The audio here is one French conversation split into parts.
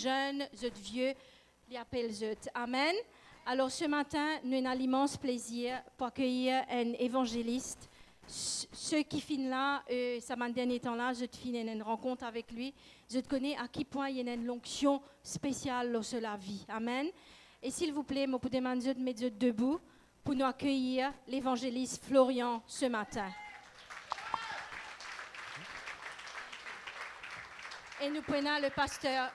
jeunes, vous vieux, les appelle zut. Amen. Alors ce matin, nous avons un immense plaisir pour accueillir un évangéliste. Ceux qui finissent là, ça m'a dernier temps là, je finis une rencontre avec lui. Je te connais à quel point il y a une onction spéciale sur la vie. Amen. Et s'il vous plaît, je vous demande de mettre debout pour nous accueillir l'évangéliste Florian ce matin. Et nous prenons le pasteur.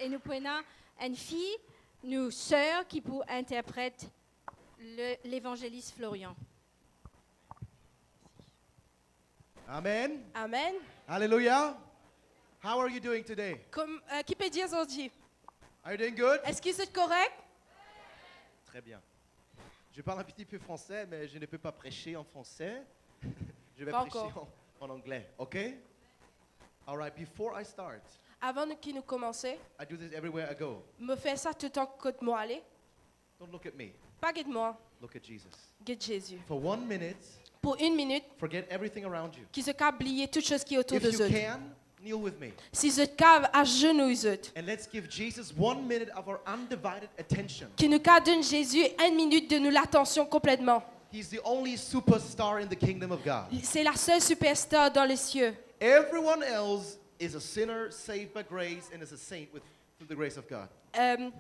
Et nous prenons une fille, une sœur qui pour interprète l'évangéliste Florian. Amen. Amen. Hallelujah. How are you doing today? Qui peut dire aujourd'hui? Are you doing good? Est-ce que c'est correct? Très bien. Je parle un petit peu français, mais je ne peux pas prêcher en français. Je vais Pas prêcher encore. en anglais, OK? All right, before I start, Avant que nous commencions, I do this everywhere I go. me fais ça tout le temps que moi aller. Don't look at me. Pas guide-moi, Look at Jesus. guide Jésus. For 1 minute, Pour 1 minute, forget everything around you. qui se cave oublier toute chose qui est autour If de you eux. can, kneel with me. Si je cave à genoux eux, And let's give Jesus 1 minute of our undivided attention. qui nous donne Jésus 1 minute de nous l'attention complètement. He's the only superstar in the kingdom of God. C'est la seule superstar dans les cieux. Everyone else is a sinner saved by grace and is a saint through the grace of God.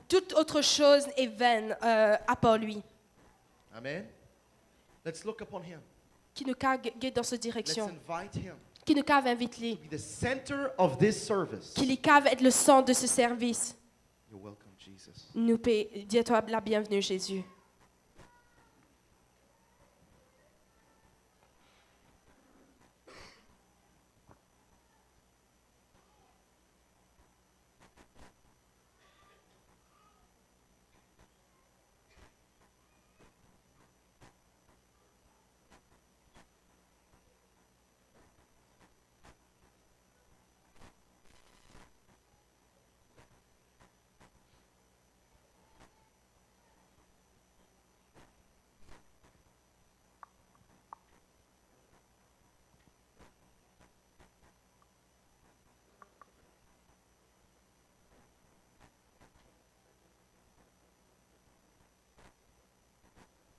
Toute autre chose est vaine à part lui. Amen. Let's look upon him. Qui nous guide dans cette Let's direction. invite him Qui nous cave invite lui. to be the center of this service. Qui les cave être le centre de ce service. You're welcome, Jesus. Nous dis-toi la bienvenue Jésus.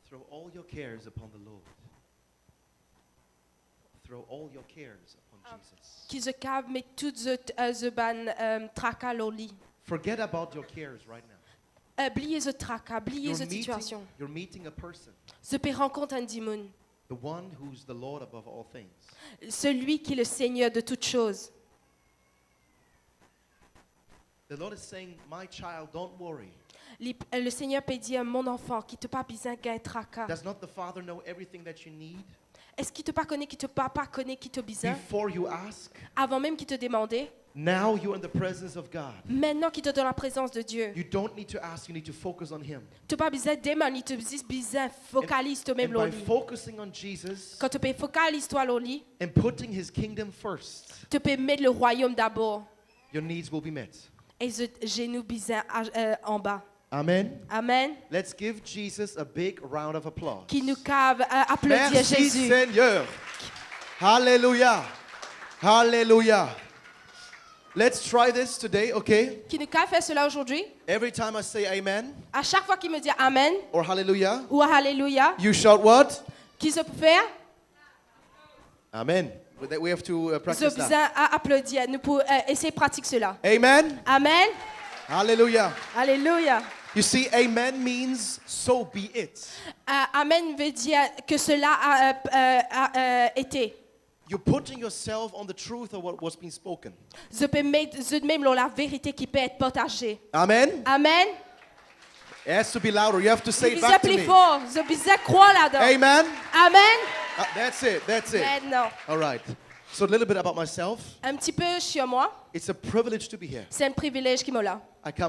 Throw all your cares upon the Lord. Throw all your cares upon Jesus. Qui se cave met toutes ze ban tracas au lit. Forget about your cares right now. Oubliez ce tracas, oubliez cette situation. You're meeting a person, Ce peut rencontrer un démon. the one who's the Lord above all things. Celui qui est le Seigneur de toutes choses. The Lord is saying, my child, don't worry. Le Seigneur peut dire, mon enfant, qui te pas besoin d'un tracas. Does not the Father know everything that you need? Est-ce qu'il te pas connaît, qui te pas connaît, qui te besoin? Before you ask, Avant même qu'il te demandait, now you're in the presence of God. maintenant qu'il te donne la présence de Dieu. You don't need to ask, you need to focus on Him. Tu pas besoin de demander, tu besoin focalise toi même And au by lit. focusing on Jesus Quand tu peux focaliser toi au lit, and putting His kingdom first, tu peux mettre le royaume d'abord. your needs will be met. Et je genou besoin en bas. Amen. Amen. Let's give Jesus a big round of applause. Qui nous cave applaudir Merci Jésus. Seigneur. Hallelujah. Hallelujah. Let's try this today, okay? Qui nous cave faire cela aujourd'hui. Every time I say amen À chaque fois qu'il me dit Amen or hallelujah, ou Alléluia, you shout what? qui se peut faire? Amen. We have to Je practice that. besoin applaudir. Nous pouvons essayer de pratiquer cela. Amen. Amen. Hallelujah. Alléluia. You see, amen means so be it. Amen veut dire que cela a été. You're putting yourself on the truth of what's been spoken. Je peux mettre même la vérité qui peut être partagée. Amen. Amen. It has to be louder. You have to say Je it besoin back to plus me. fort. Je besoin croire là-dedans. Amen. Amen. That's it. That's it. Maintenant, All right. So a little bit about myself. un petit peu sur moi. It's a privilege to be here. C'est un privilège qui me l'a.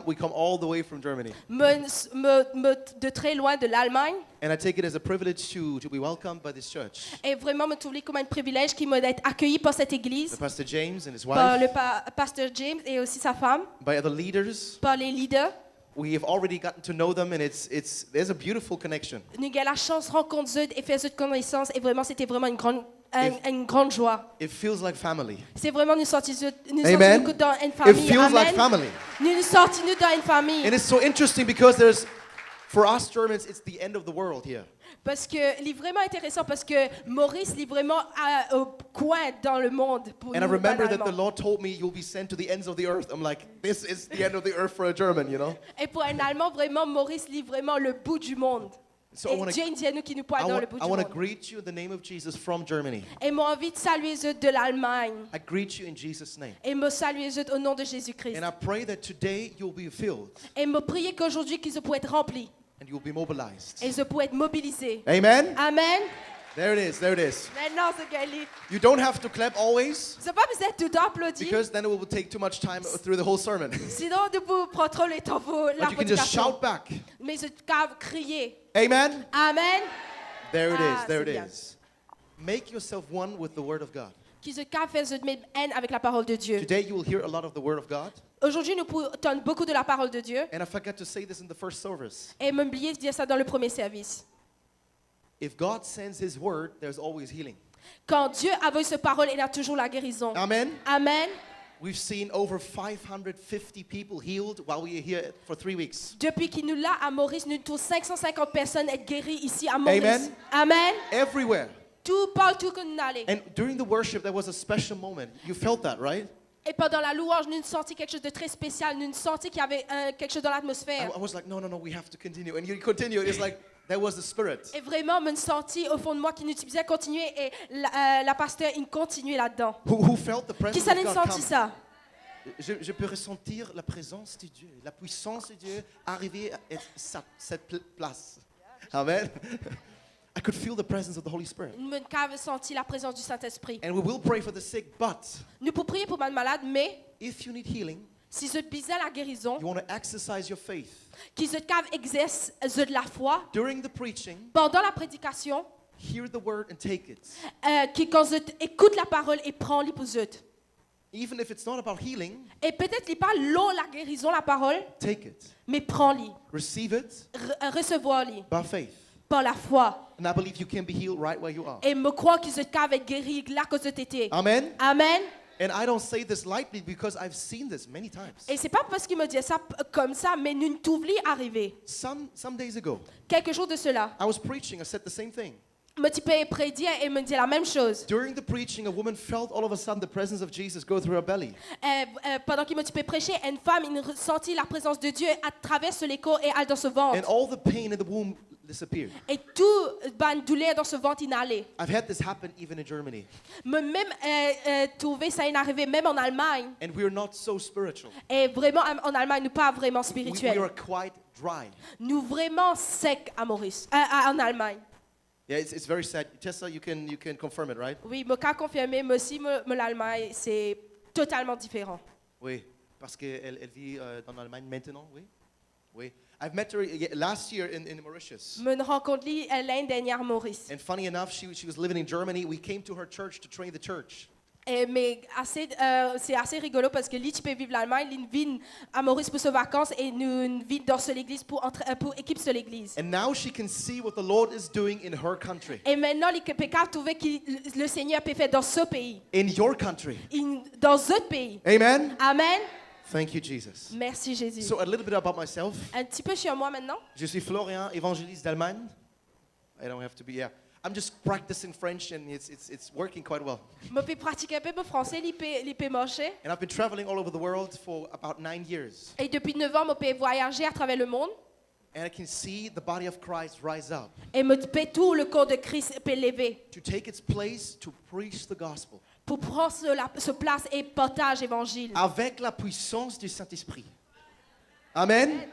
We come all the way from Germany. De très loin de l'Allemagne. And I take it as a privilege to be welcomed by this church. Et vraiment me trouve comme un privilège qui m'a d'être accueilli par cette église. Pastor James and his Par wife. le pasteur James et aussi sa femme. By other leaders. Par les leaders. We have already gotten to know them and there's a beautiful connection. Nous avons la chance de rencontrer eux et faire cette connaissance. Et vraiment, c'était vraiment une grande une grande joie. It feels like family. C'est vraiment nous sortir Amen. dans une It famille. feels like Amen. family. Nous sortir dans une famille. And it's so interesting because for us Germans, it's the end of the world here. Parce que c'est vraiment intéressant parce que Maurice est vraiment au coin dans le monde pour And I nous. remember that the banalement. Lord told me you'll be sent to the ends of the earth. I'm like, this is the end of the earth for a German, you know? Et pour un Allemand, vraiment, Maurice lit vraiment le bout du monde. So I Et wanna- Dieu dit à nous qui nous pointe dans le bout I du want to monde. greet you in the name of Jesus from Germany. Et m'a envie de saluer eux de l'Allemagne. I greet you in Jesus' name. Et me saluer eux au nom de Jésus-Christ. And I pray that today you'll be filled Et me prier qu'aujourd'hui qu'ils pourraient être remplis. and you'll be mobilized. Et ils pourraient être mobilisés. Amen? Amen. There it is, there it is. Maintenant, c'est Gali. You don't have to clap always C'est pas besoin de tout applaudir. because then it will take too much time through the whole sermon. Sinon, nous prend trop le temps pour la But you can just prédication. shout back. Mais je dois crier. Amen? Amen. There it Ah, is, there c'est it bien. is. Make yourself one with the Word of God. Qui se fait de même haine avec la parole de Dieu. Today you will hear a lot of the Word of God. Aujourd'hui, nous entendons beaucoup de la parole de Dieu. And I forgot to say this in the first service. Et m'oublier de dire ça dans le premier service. If God sends His Word, there's always healing. Quand Dieu envoie sa parole, il a toujours la guérison. Amen? Amen. We've seen over 550 people healed while we are here for 3 weeks. Depuis qu'il nous l'a à Maurice, nous tous 550 personnes être guéries ici à Maurice. Amen. Amen. Everywhere. Tout partout que nous allons. And during the worship, there was a special moment. You felt that, right? Et pendant la louange, nous senti quelque chose de très spécial. Nous senti qu'il y avait quelque chose dans I l'atmosphère. was like, no, we have to continue. And you continue. It's like, there was the Spirit. Et vraiment, me senti au fond de moi qu'il nous disait continuer. Et la pasteur, il continuait là-dedans. Who felt the Qui presence s'en of est God senti come? ça? Je peux ressentir la présence de Dieu, la puissance de Dieu arriver à cette place. Amen. I could feel the presence of the Holy Spirit. Nous avons senti la présence du Saint-Esprit. And we will pray for the sick, but Nous pouvons prier pour les malades, mais if you need healing, si je bisais la guérison, you want to exercise your faith. qui je exerce de la foi, During the preaching, pendant la prédication, hear the word and take it. qui quand je écoute la parole et prends-les pour eux. Even if it's not about healing, Et peut-être n'est pas long la guérison, la parole, take it. mais prends-les, Receive it recevoir-les by faith. par la foi. And I believe you can be healed right where you are. Et me crois que je vais être guéri là que je t'étais. Amen. Amen. And I don't say this lightly because I've seen this many times. Et c'est pas parce qu'il me dit ça comme ça, mais nous t'oublions arriver. Some days ago, Quelque chose de cela. I was preaching. I said the same thing. Me tu peux prédire et me dire la même chose. During the preaching, a woman felt all of a sudden the presence of Jesus go through her belly. Pendant qu'il me tu peux prêcher, une femme il ressentit la présence de Dieu à travers l'écho et dans ce ventre. And all the pain in the womb disappeared. Et tout ban douleur dans ce ventre il allait. I've had this happen even in Germany. Me même trouvé ça est arrivé même en Allemagne. And we're not so spiritual. Et vraiment en Allemagne nous pas vraiment We spirituel. are quite dry. Nous vraiment secs à Maurice, en Allemagne. Yeah, it's very sad. Tessa, you can confirm it, right? Oui, me cas confirmé, mais aussi l'Allemagne c'est totalement différent. Oui, parce qu'elle vit dans l'Allemagne maintenant, oui. Oui. I've met her last year in Mauritius. Me rencontre l'année dernière Maurice. And funny enough, she was living in Germany. We came to her church to train the church. Mais c'est assez rigolo parce que lui, tu peux vivre l'Allemagne, il vit à Maurice pour ses vacances et nous vit dans l'église pour équipe sur l'église. And now she can see what the Lord is doing in her country. Et maintenant, il peut trouver que le Seigneur peut faire dans ce pays, In your country. dans d'autres pays. Amen. Amen. Thank you, Jesus. Merci Jésus. So a little bit about myself. Un petit peu sur moi maintenant. Je suis Florian, évangéliste d'Allemagne. I don't have to be, yeah. I'm just practicing French and it's working quite well. Je peux pratiquer un peu mon français, il peut marcher. And I've been traveling all over the world for about 9 years. Et depuis 9 ans, je peux voyager à travers le monde. And I can see the body of Christ rise up Et je peux tout le corps de Christ peut lever to take its place to preach the gospel. pour prendre ce place et partager l'évangile. Avec la puissance du Saint-Esprit. Amen.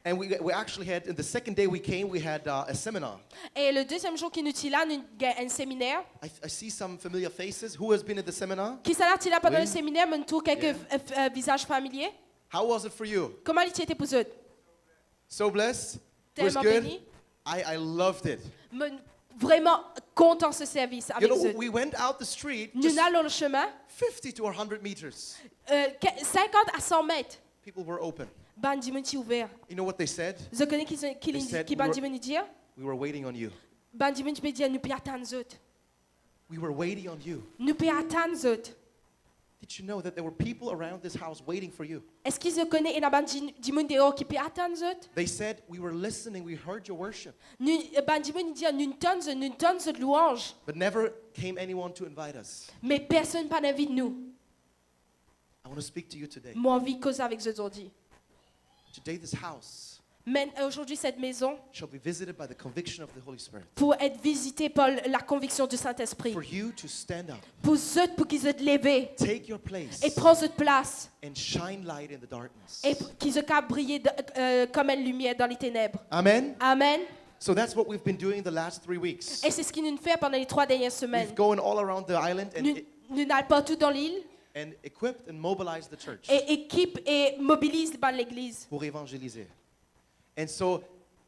And we actually had, in the second day we came, we had a seminar. Et le deuxième jour qu'il nous est là, nous avons un séminaire. I see some familiar faces. Who has been at the seminar? Qui s'est là pendant Oui. le séminaire, nous avons quelques visages familiers. How was it for you? Comment il était pour eux? So blessed? It was Tellement good? béni. I loved it. Vraiment content ce service You avec know, eux. we went out the street, Nous just allons le chemin, 50 to 100 meters. 50 à 100 mètres. People were open. Ben Dimoni ouvert. You know what they said? Je connais qui said Ben Dimoni dire. We were waiting on you. Ben Dimoni peut dire nous puis attendre eux. We were waiting on you. Nous pe attendre zot. Did you know that there were people around this house waiting for you? Est-ce qu'ils se connaissent et ban di moun dehors qui pe attendre zot? They said, we were listening, we heard your worship, Nous ban di moun dit nous donne zot louange, but never came anyone to invite us. mais personne pas invite nous. I want to speak to you today. Moi envie cause avec zot aujourd'hui. Today, this house Mais aujourd'hui cette maison shall be visited by the conviction of the Holy Spirit. pour être visitée par la conviction du Saint-Esprit. For you to stand up, Pour zot pour qu'ils se lever take your place, et prendre cette place and shine light in the darkness. et qu'ils se capent briller comme une lumière dans les ténèbres. Amen. Amen. So that's what we've been doing the last 3 weeks. Et c'est ce qu'il nous fait pendant les 3 dernières semaines. We've gone all around the island Nous allons partout dans l'île and equipped and mobilized the church et équipe et mobilise l'église. pour évangéliser. And so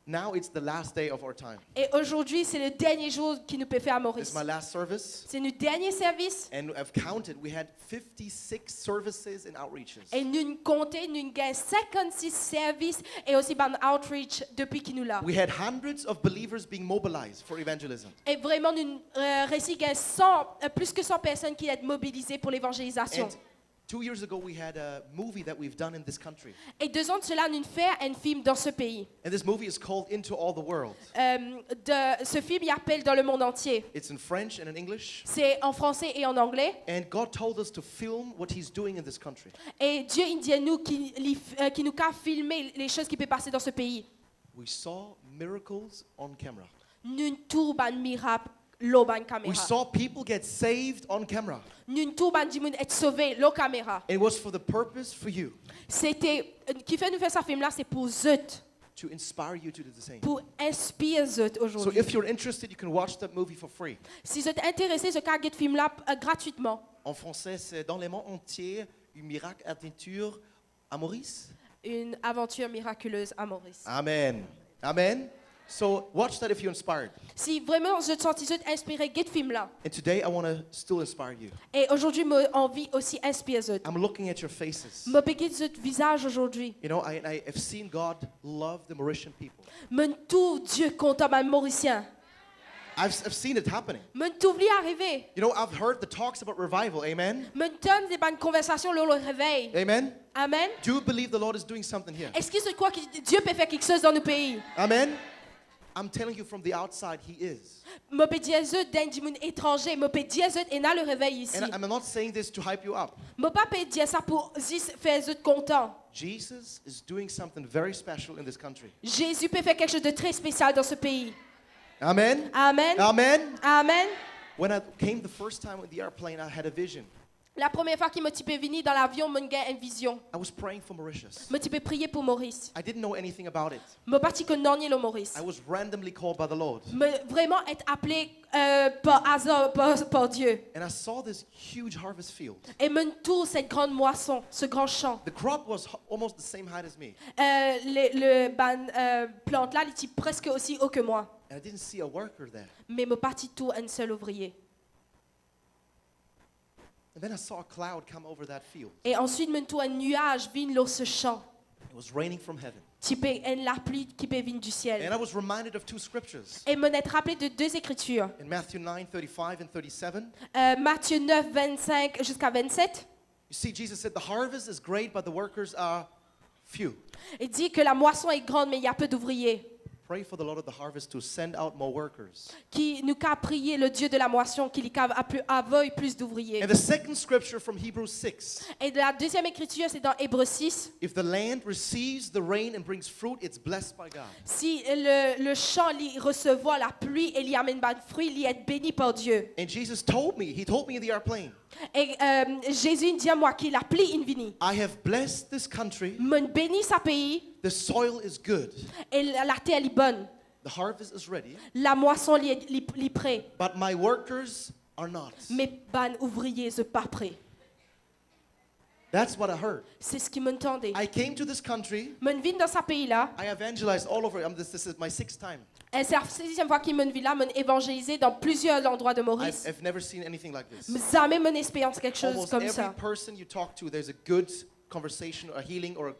now it's the last day of our time. Et aujourd'hui, c'est le dernier jour qui nous peut faire à This Maurice. is my last service. C'est notre dernier service And I've counted, we had 56 services and outreaches. et nous comptons, nous gagnons 56 services et aussi ban outreach depuis qu'il nous l'a. We had hundreds of believers being mobilized for evangelism. Et vraiment, nous réussissons plus que 100 personnes qui sont mobilisées pour l'évangélisation. And 2 years ago, we had a movie that we've done in this country. Et 2 ans de cela, nous fait un film dans ce pays. And this movie is called Into All the World. Ce film, il appelle dans le monde entier. It's in French and in English. C'est en français et en anglais. And God told us to film what He's doing in this country. Et Dieu, il dit à nous qu'il nous a filmé les choses qui peuvent passer dans ce pays. We saw miracles on camera. Nous trouvons un miracle, l'oban caméra. We saw people get saved on camera. Nous trouvons un monde être sauvé, l'eau caméra. It was for the purpose for you C'était, qui fait nous faire ce film-là, c'est pour eux, to inspire you to do the same. pour inspirer eux So aujourd'hui. if you're interested, you can watch that movie for free. Si vous êtes intéressé, je peux regarder ce film-là gratuitement. En français, c'est Dans les mondes entiers, une miracle aventure à Maurice. Une aventure miraculeuse à Maurice. Amen. Amen. So watch that if you're inspired. Si vraiment je te sens inspiré, get film-là. And today I want to still inspire you. Et aujourd'hui, j'ai envie aussi inspirer eux. I'm looking at your faces. Je regarde votre visage aujourd'hui. You know, I've seen God love the Mauritian people. Mon tout Dieu content un Mauricien. I've seen it happening. Mon tout lui arrivé. You know, I've heard the talks about revival. Amen. Mon donne des bonnes conversations le réveil. Amen. Amen. Do you believe the Lord is doing something here? Est-ce que tu crois que Dieu peut faire quelque chose dans nos pays? Amen. I'm telling you from the outside, He is. Je peux dire d'un monde étranger, je peux dire et là le réveil ici. And I'm not saying this to hype you up. Je ne peux pas dire ça pour faire eux contents. Jesus is doing something very special in this country. Jésus peut faire quelque chose de très spécial dans ce pays. Amen. Amen. Amen. Amen. When I came the first time with the airplane, I had a vision. La première fois qu'il m'a typé venir dans l'avion, j'ai eu une vision. I was praying for Mauritius. Je typé prier pour Maurice. I didn't know anything about it. Je pas que non le Maurice. I was randomly called by the Lord. Je vraiment être appelé par hasard par Dieu. And I saw this huge harvest field. Et mon tour cette grande moisson, ce grand champ. The crop was almost the same height as me. Plante là, il est presque aussi haut que moi. And I didn't see a worker there. Mais je pas tout un seul ouvrier. And then I saw a cloud come over that field. Et ensuite, mon tour un nuage vient dans ce champ. It was raining from heaven. Typé la pluie qui peut venir du And ciel. I was reminded of 2 scriptures. Et me être rappelé de 2 écritures. In Matthew 9:35 and 37, Matthieu 9, 25 jusqu'à 27. you see Jesus said, "The harvest is great, but the workers are few." Il dit que la moisson est grande, mais il y a peu d'ouvriers. Pray for the Lord of the harvest to send out more workers. Qui nous a prié le Dieu de la moisson, qu'il aveuille plus d'ouvriers. And the second scripture from Hebrews 6, Et la deuxième écriture, c'est dans Hébreux 6. if the land receives the rain and brings fruit, it's blessed by God. Si le champ recevoir la pluie et lui amène des fruits, il est béni par Dieu. And Jesus told me, He told me in the airplane, Et Jésus dit à moi qu'il a pli une vini. I have blessed this country. Mon béni sa pays The soil is good. et la terre est bonne. The harvest is ready. La moisson est prête. But my workers are not. Mais ban ouvriers sont pas prêts. That's what I heard. C'est ce qui m'entendait. I came to this country. Mon vin dans ce pays-là. I evangelized all over. This is my 6th time. Et c'est la 6e fois qu'il m'a vu là, m'a évangélisé dans plusieurs endroits de Maurice. I've never seen anything like this. Mais jamais mon expérience quelque chose Almost comme every ça. person you talk to, there's a good conversation, or a healing, or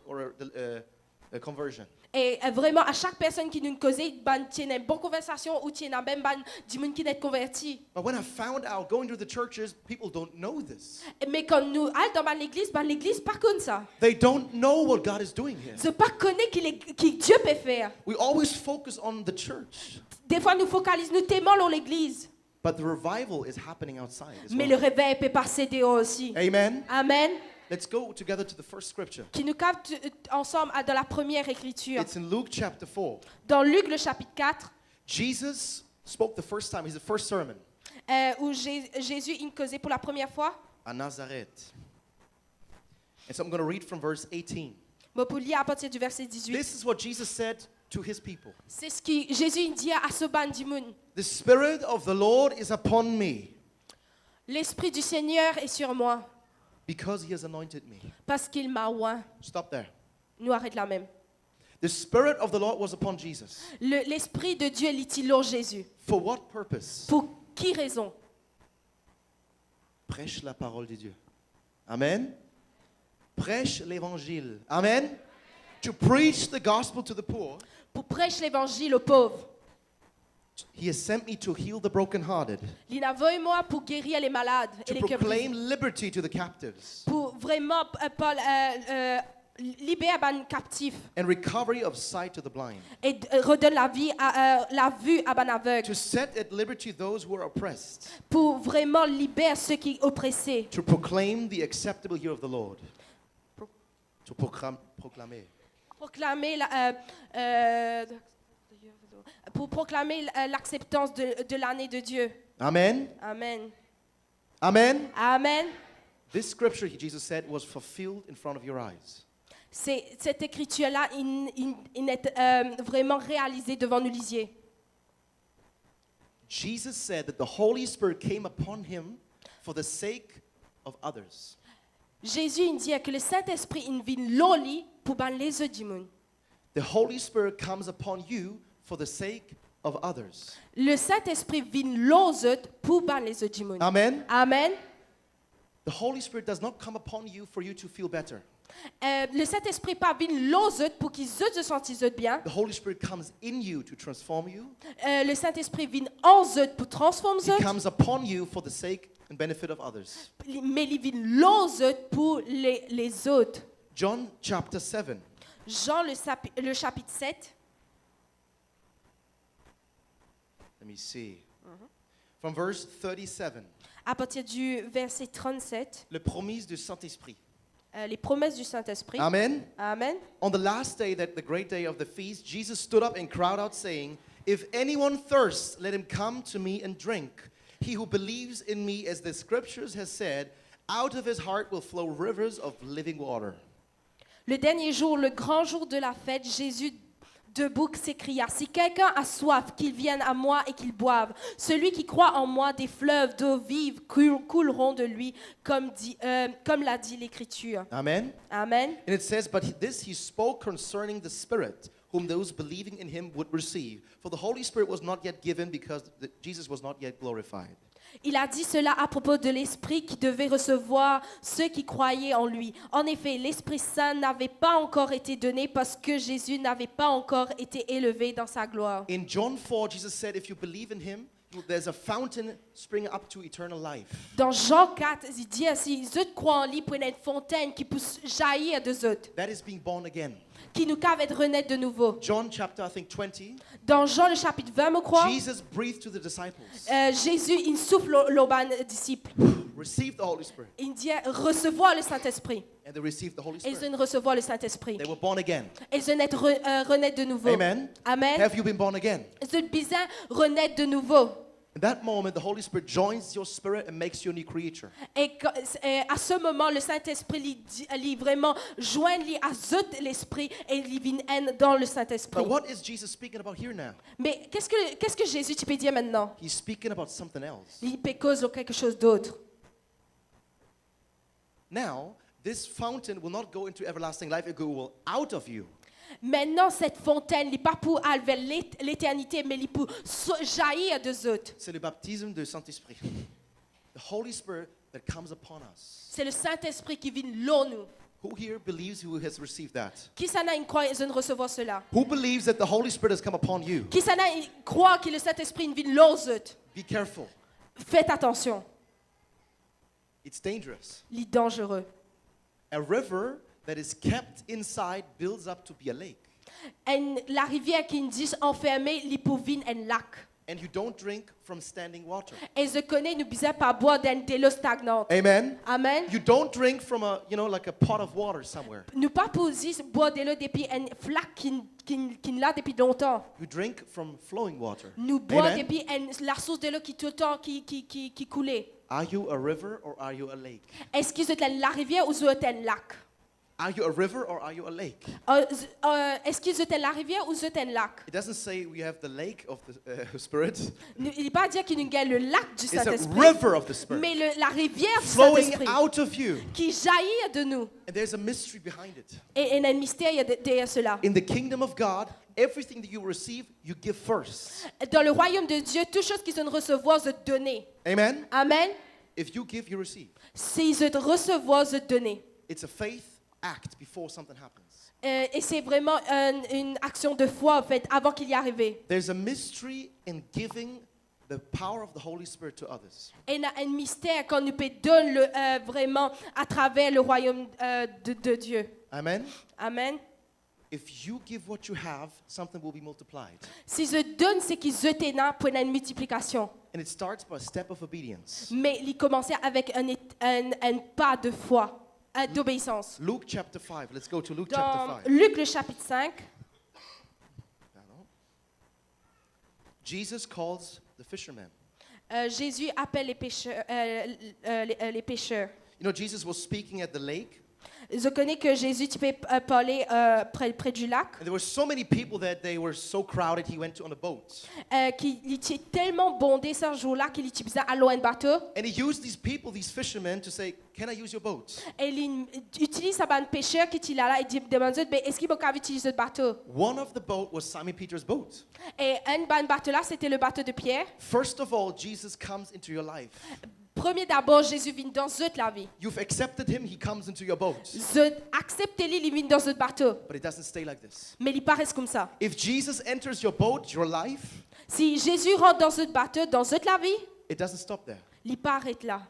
conversion. Et vraiment, à chaque personne qui nous cause, ban tient une bonne conversation ou tient même ban du monde qui n'est converti. But when I found out going to the churches, people don't know this. Mais quand nous allons dans l'église pas comme ça. They don't know what God is doing here. Je pas connaît qui Dieu peut faire. We always focus on the church, Des fois, nous focalisons tellement sur l'église. but the revival is happening outside as Mais le well. réveil peut passer dehors aussi. Amen. Amen. Let's go together to the first scripture. Qui nous capte ensemble dans la première écriture. It's in Luke chapter 4. Dans Luc, le chapitre 4, Jesus spoke the first time, his first sermon où Jésus il causait pour la première fois. à Nazareth. And so I'm going to read from verse 18. Bon, pour lire à partir du verset 18. This is what Jesus said to his people. C'est ce que Jésus dit à ce ban du monde. The Spirit of the Lord is upon me L'Esprit du Seigneur est sur moi because he has anointed me. parce qu'il m'a oint. Stop there. Nous arrête là même. The Spirit of the Lord was upon Jesus. L'Esprit de Dieu est sur Jésus. For what purpose? Pour qui raison? Prêche la parole de Dieu. Amen. Prêche l'évangile. Amen. To preach the gospel to the poor. Pour prêcher l'évangile aux pauvres. He has sent me to heal the brokenhearted, Il a envoyé moi pour guérir les malades et to les cœurs proclaim brisés. liberty to the captives, Pour vraiment libérer les captifs and recovery of sight to the blind, et redonne la vue à les aveugles. to set at liberty those who are oppressed, Pour vraiment libérer ceux qui sont oppressés. to proclaim the acceptable year of the Lord. To proclamer. Pour proclamer l'acceptance de l'année de Dieu. Amen. Amen. Amen. Amen. This scripture, Jesus said, was fulfilled in front of your eyes. Cette écriture-là, il est vraiment réalisée devant nos lisiers. Jesus said that the Holy Spirit came upon him for the sake of others. Jésus il dit que le Saint-Esprit il vient l'oli pour ban les autres du monde. The Holy Spirit comes upon you for the sake of others. Le Saint-Esprit vient l'aux autres pour ban les autres du monde. Amen. Amen. The Holy Spirit does not come upon you for you to feel better. Le Saint-Esprit pas vient l'aux autres pour qu'ils se sentent bien. The Holy Spirit comes in you to transform you. Le Saint-Esprit vient en eux pour transformer He eux. comes upon you for the sake and benefit of others. Mais il vient l'aux autres pour les autres. John chapter 7. Jean le chapitre 7. Let me see. From verse 37. À partir du verset 37, Le promise du Saint-Esprit. les promesses du Saint-Esprit. Amen. Amen. On the last day, that the great day of the feast, Jesus stood up and cried out, saying, "If anyone thirsts, let him come to me and drink. He who believes in me, as the scriptures has said, out of his heart will flow rivers of living water." Le dernier jour, le grand jour de la fête, Jésus debout s'écria, si quelqu'un a soif, qu'il vienne à moi et qu'il boive. Celui qui croit en moi, des fleuves d'eau vive couleront de lui, comme l'a dit l'Écriture. Amen. Amen. And it says, "But this he spoke concerning the Spirit, whom those believing in him would receive. For the Holy Spirit was not yet given, because Jesus was not yet glorified." Il a dit cela à propos de l'Esprit qui devait recevoir ceux qui croyaient en lui. En effet, l'Esprit Saint n'avait pas encore été donné parce que Jésus n'avait pas encore été élevé dans sa gloire. In John 4, Jesus said, "If you believe in him, there's a fountain springing up to eternal life." Dans Jean 4, il dit si eux croient en lui, il y a une fontaine qui peut jaillir de eux, That is being born again. qui nous cave être renaître de nouveau. John chapter, I think, 20. Dans Jean le chapitre 20, je crois, Jesus breathed to the disciples. Jésus il souffle aux disciples. Receive the Holy Spirit. Il dit recevoir le Saint-Esprit. And they received the Holy Et ils Spirit. viennent recevoir le Saint-Esprit. They were born again. Ils viennent être renaître de nouveau. Amen. Amen. Have you been born again? Ils ont besoin de renaître de nouveau. In that moment, the Holy Spirit joins your spirit and makes you a new creature. Et à ce moment, le Saint-Esprit lui vraiment joint à l'Esprit et il vient dans le Saint-Esprit. But what is Jesus speaking about here now? Mais qu'est-ce que Jésus tu peux dire maintenant? He's speaking about something else. Il peut causer quelque chose d'autre. Now, this fountain will not go into everlasting life, it will out of you. Maintenant, cette fontaine n'est pas pour aller vers l'éternité, mais il pour jaillir des autres. C'est le baptême du Saint-Esprit. The Holy Spirit that comes upon us, C'est le Saint-Esprit qui vient l'eau nous, Who here believes who has received that? Qui s'en a une croix de recevoir cela? Who believes that the Holy Spirit has come upon you? Qui s'en a une croix que le Saint-Esprit vient l'ose? Be careful. Faites attention, It's dangerous. il est dangereux. A river that is kept inside builds up to be a lake. La rivière qui dit enfermée, il peut venir un lac. And you don't drink from standing water. Et je connais, nous besoin pas boire de l'eau stagnante. Amen. Amen. You don't drink from a, like a pot of water somewhere. Nous pas poser boire de l'eau depuis un flac qui l'a depuis longtemps. You drink from flowing water. Nous boire Amen. depuis la source de l'eau qui tout le temps qui coulait. Are you a river or are you a lake? Est-ce que c'est la rivière ou c'est un lac? Are you a river or are you a lake? Est-ce que c'est la rivière ou c'est un lac? It doesn't say we have the lake of the Spirit. Il ne pas dire qu'il y a le lac du It's a Saint-Esprit, river of the Spirit mais la rivière du flowing Saint-Esprit out of you. qui jaillit de nous. And there's a mystery behind it. Et il y a un mystère derrière cela. In the kingdom of God, everything that you receive, you give first. Dans le royaume de Dieu, toute chose qui se recevoir, se donner. Amen? Amen. If you give, you receive. Si se recevoir, se donner. It's a faith act before something happens. Et c'est vraiment une action de foi en fait, avant qu'il y arrive. There's a mystery in giving the power of the Holy Spirit to others. Et il y a un mystère qu'on nous peut donner vraiment à travers le royaume de Dieu. Amen? Amen. If you give what you have, something will be multiplied. Si je donne ce qui je t'ai pour une multiplication. And it starts by a step of obedience. Mais il commençait avec un pas de foi, d'obéissance. Luke chapter 5. Let's go to Luke Dans chapter 5. Luc le chapitre 5, Jesus calls the fishermen. Jésus appelle les pêcheurs. Les pêcheurs. You know, Jesus was speaking at the lake, Je connais que Jésus tu peux parler près du lac, and there were so many people that they were so crowded, he went on a boat. qu'il était tellement bondé ce jour-là qu'il utilisait à l'eau un bateau. And he used these people, these fishermen, to say, can I use your boat? Et il utilise un pêcheur qui est là et il demande est-ce qu'il peut utiliser ce bateau? One of the boat was Simon Peter's boat. Et un bateau là, c'était le bateau de Pierre. First of all, Jesus comes into your life. Premier d'abord, Jésus vient dans toute la vie. You've accepted him, he comes into your boat. Acceptez-le, il vient dans ce bateau. But it doesn't stay like this. Mais il paraît comme ça. If Jesus enters your boat, your life, Si Jésus rentre dans ce bateau, dans toute la vie, it doesn't stop there. il paraît là.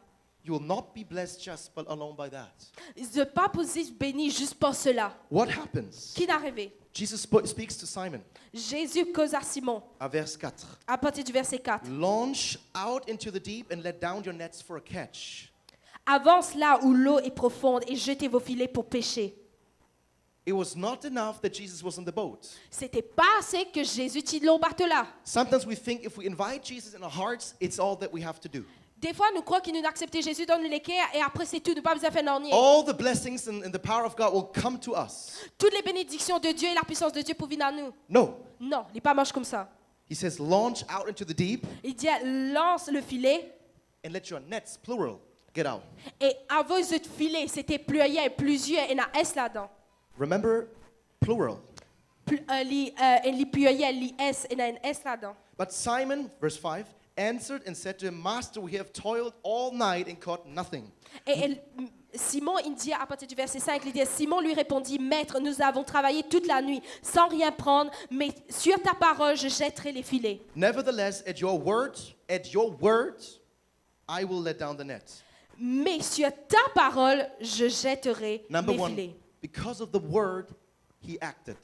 You will not be blessed just but alone by that. Je ne pas poser béni juste pour cela. What happens? Qui est arrivé? Jesus speaks to Simon. Jésus cause à Simon, À verse 4. à partir du verset 4. Launch out into the deep and let down your nets for a catch. Avance là où l'eau est profonde et jetez vos filets pour pêcher. It was not enough that Jesus was on the boat. C'était pas assez que Jésus tire l'eau bateau là. Sometimes we think if we invite Jesus in our hearts, it's all that we have to do. Des fois, nous croyons qu'il nous a accepté Jésus dans le cœur et après c'est tout, nous pas besoin de faire rien. All the blessings and the power of God will come to us. Toutes les bénédictions de Dieu et la puissance de Dieu pour venir à nous. No. Non, il n'est pas marche comme ça. He says, launch out into the deep Il dit lance le filet and let your nets, plural, get out. et avant ce filet, c'était plusieurs et il y a S là-dedans. Remember, plural. Il y a un S là-dedans. But Simon, verse 5, answered and said to him, Master, we have toiled all night and caught nothing. Et Simon, il dit à partir du verset 5, il dit, Simon lui répondit, Maître, nous avons travaillé toute la nuit sans rien prendre, mais sur ta parole, je jetterai les filets. Nevertheless, at your word, I will let down the net. Mais sur ta parole, je jetterai Number les one, filets. because of the word, he acted.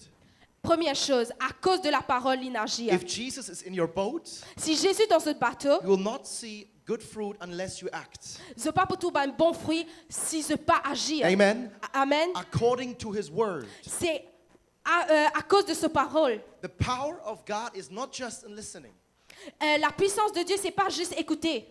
Première chose, à cause de la parole, il agit. If Jesus is in your boat, Si Jésus est dans ce bateau, you will not see good fruit unless you act. je pas pour tout un bon fruit si je pas agir. Amen. Amen. According to his word. C'est à cause de sa parole. The power of God is not just in listening. La puissance de Dieu, c'est pas juste écouter.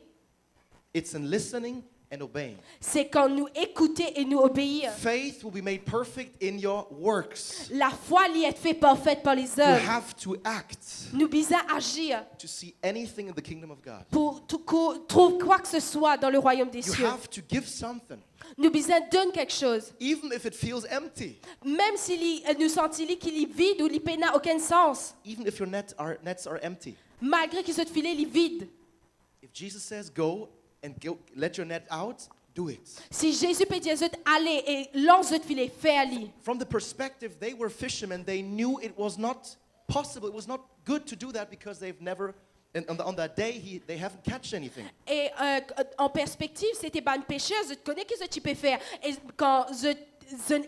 It's in listening and obeying. C'est quand nous écouter et nous obéir. Faith will be made perfect in your works. La foi lui est faite parfaite par les You œuvres. have to act Nous besoin agir to see anything in the kingdom of God. pour trouver quoi que ce soit dans le royaume des You cieux. have to give something, Nous besoin donner quelque chose. even if it feels empty, Même si nous sentons qu'il est vide ou il n'a aucun sens. even if your nets are empty. Malgré que ce filet est vide. If Jesus says go and let your net out, do it. Si Jésus peut dire zut, allez et lance zut filet, fais-le. From the perspective, they were fishermen. They knew it was not possible. It was not good to do that because they've never, and on that day, they haven't catch anything. Et en perspective, c'était pas un pécheur, je connais que tu peux faire. Et quand je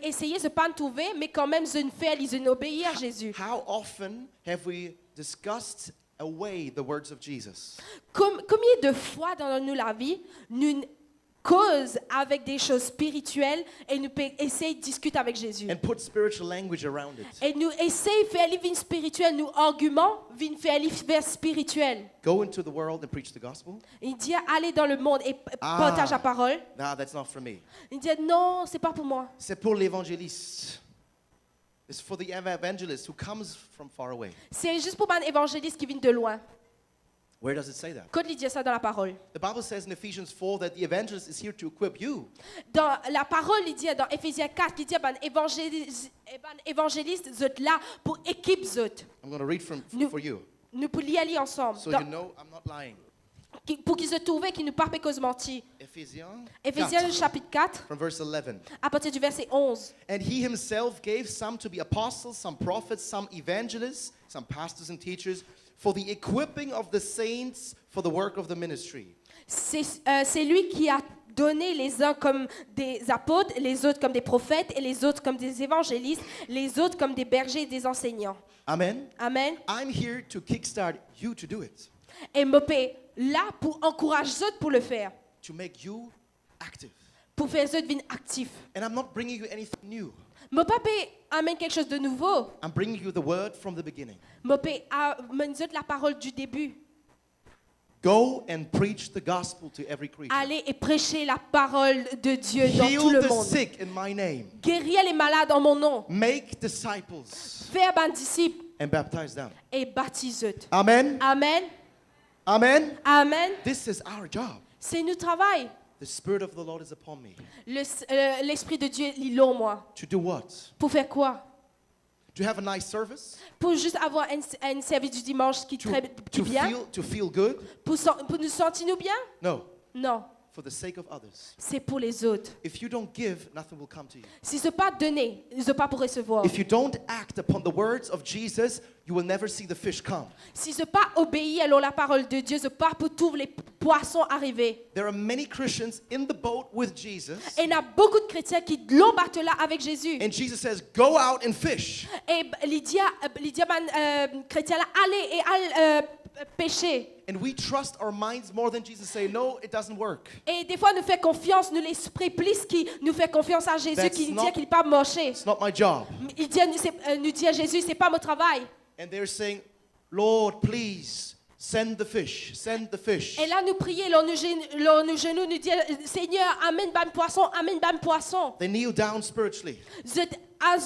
essayais de pas trouver, mais quand même je fais, je obéis à Jésus. How often have we discussed away the words of Jesus? Combien de fois dans nous la vie, nous cause avec des choses spirituelles et nous essayons de discuter avec Jésus. And put spiritual language around it. Et nous essayons de faire les vignes spirituelles, nous arguments, de faire les vers spirituels. Go into the world and preach the gospel? Il dit allez dans le monde et partage la parole. Nah, that's not for me. Il dit non, c'est pas pour moi. C'est pour l'évangéliste. It's for the evangelist who comes from far away. C'est juste pour un évangéliste qui vient de loin. Where does it say that? Quand il dit ça dans la parole. The Bible says in Ephesians 4 that the evangelist is here to equip you. Dans la parole, il dit dans Éphésiens 4, il dit évangéliste, vous êtes là pour équipe zut. I'm going to read for you. Nous pouvons y aller ensemble. So you know I'm not lying. Pour qu'ils se trouvent, qu'ils ne parlent pas cause mentir. Éphésiens Éphésiens 4, chapitre 4, from verse 11. à partir du verset 11. And he himself gave some to be apostles, some prophets, some evangelists, some pastors and teachers, for the equipping of the saints for the work of the ministry. C'est lui qui a donné les uns comme des apôtres, les autres comme des prophètes, et les autres comme des évangélistes, les autres comme des bergers et des enseignants. Amen. Amen. I'm here to kickstart you to do it, Et Mopé, là, pour encourager les autres pour le faire, to make you active. pour faire les autres venir actifs. And I'm not bringing you anything new. Mopé amène quelque chose de nouveau. I'm bringing you the word from the beginning. Mopé amène les autres la parole du début. Go and preach the gospel to every creature. Allez et prêchez la parole de Dieu dans tout Heal le the monde. sick in my name. Guérir les malades en mon nom. Make disciples Faire un disciple and baptize them. et baptise-eux. Amen. Amen. Amen. Amen. This is our job. C'est notre travail. The Spirit of the Lord is upon me. L'Esprit de Dieu est en moi. To do what? Pour faire quoi? To have a nice service? Pour juste avoir un service du dimanche qui est très bien? To feel good? Pour nous sentir nous bien? No. Non. For the sake of others. C'est pour les autres. If you don't give, nothing will come to you. Si ce n'est pas donné, ce n'est pas pour recevoir. If you don't act upon the words of Jesus, you will never see the fish come. Si ce n'est pas obéi à la parole de Dieu, ce n'est pas pour tous les poissons arriver. There are many Christians in the boat with Jesus. Et il y a beaucoup de chrétiens qui l'ont battu là avec Jésus. And Jesus says, go out and fish. Et Lydia chrétien là, allez et allez pêcher. And we trust our minds more than Jesus say, no, it doesn't work. Et des fois, nous fait confiance, nous l'esprit plus qui nous fait confiance à Jésus, That's qui dit not- qu'il n'est pas moché. It's not my job. Il dit, nous dit à Jésus, c'est pas mon travail. And they're saying, Lord, please send the fish, send the fish. Et là, nous prions, nos genoux, nous disons, Seigneur, amène ban poisson, amène ban poisson. They kneel down spiritually. Vous êtes à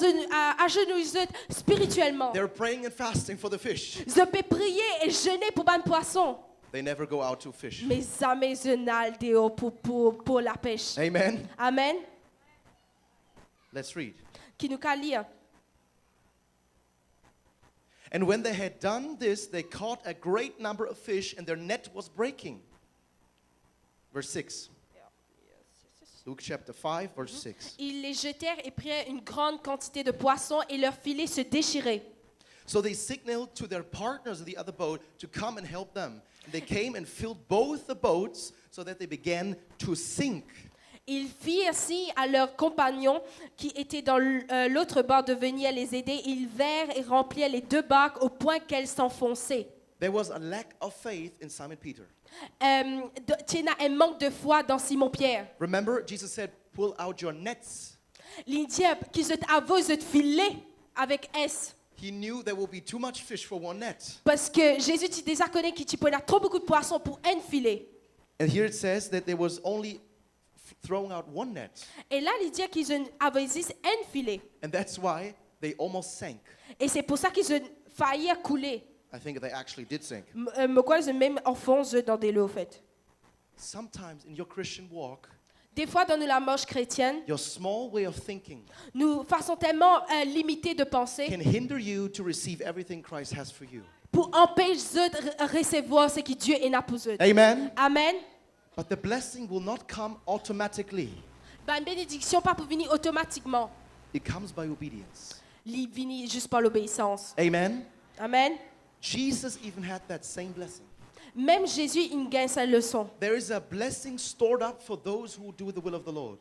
genoux, vous êtes spirituellement. They're praying and fasting for the fish. Je peux prier et jeûner pour ban poisson. They never go out to fish. Mais jamais je n'ai dehors pour la pêche. Amen. Amen. Let's read. Qui nous can lire. And when they had done this, they caught a great number of fish, and their net was breaking. Verse 6. Luke chapter 5, verse 6. Ils les jetèrent et prirent une grande quantité de poissons et leurs filets se déchiraient. So they signaled to their partners in the other boat to come and help them. And they came and filled both the boats so that they began to sink. Ils firent signe à leurs compagnons qui étaient dans l'autre bord de venir les aider. Ils vinrent et remplirent les deux barques au point qu'elles s'enfonçaient. There was a lack of faith in Simon Peter. Il y a un manque de foi dans Simon-Pierre. Remember, Jesus said, pull out your nets. Il dit qu'ils ont avoué de filer avec S. He knew there will be too much fish for one net. Parce que Jésus tu déjà connais qu'il y a trop beaucoup de poissons pour un filet. And here it says that there was only throwing out one net. Et là, il dit qu'ils ont avoué un filet. And that's why they almost sank. Et c'est pour ça qu'ils ont failli couler. I think they actually did sink. Pourquoi ils ont même enfoncé dans des lots, en fait. Sometimes in your Christian walk, Des fois, dans la marche chrétienne, your small way of thinking nous façon tellement limitée de penser can hinder you to receive everything Christ has for you. pour empêcher eux de recevoir ce que Dieu est là pour eux. Amen. Amen. But the blessing will not come automatically. Ben, une bénédiction pas pour venir automatiquement. It comes by obedience. Il vient juste par l'obéissance. Amen. Amen. Jesus even had that same blessing. Même Jésus, il gagne sa leçon. There is a blessing stored up for those who do the will of the Lord.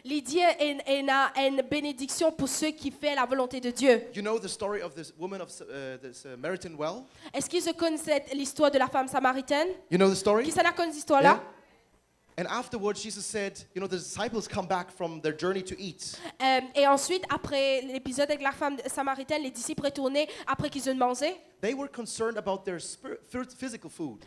Il dit il a une bénédiction pour ceux qui font la volonté de Dieu. You know the story of this woman of the Samaritan well? Est-ce qu'ils se connaissent l'histoire de la femme samaritaine? You know the story? Qui s'en a connu cette histoire-là? Yeah? And afterwards, Jesus said, you know, the disciples come back from their journey to eat. Et ensuite, après l'épisode avec la femme samaritaine, les disciples retournaient après qu'ils ont mangé. They were concerned about their physical food.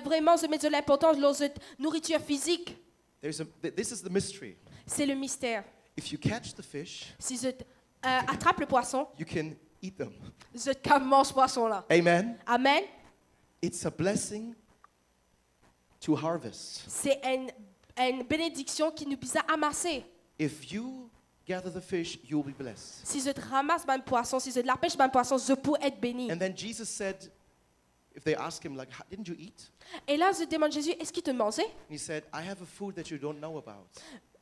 Vraiment, je mets de l'importance dans leur nourriture physique. This is the mystery. C'est le mystère. If you catch the fish, Si je attrape le poisson, you can eat them. je mange ce poisson-là. Amen. Amen. It's a blessing to harvest. C'est une bénédiction qui nous vise à amasser. If you gather the fish, you will be blessed. Si je ramasse un poisson, si je la pêche un poisson, je peux être béni. And then Jesus said, if they ask him, like, didn't you eat? Et là, je demande à Jésus, est-ce qu'il te mangeait? And he said, I have a food that you don't know about.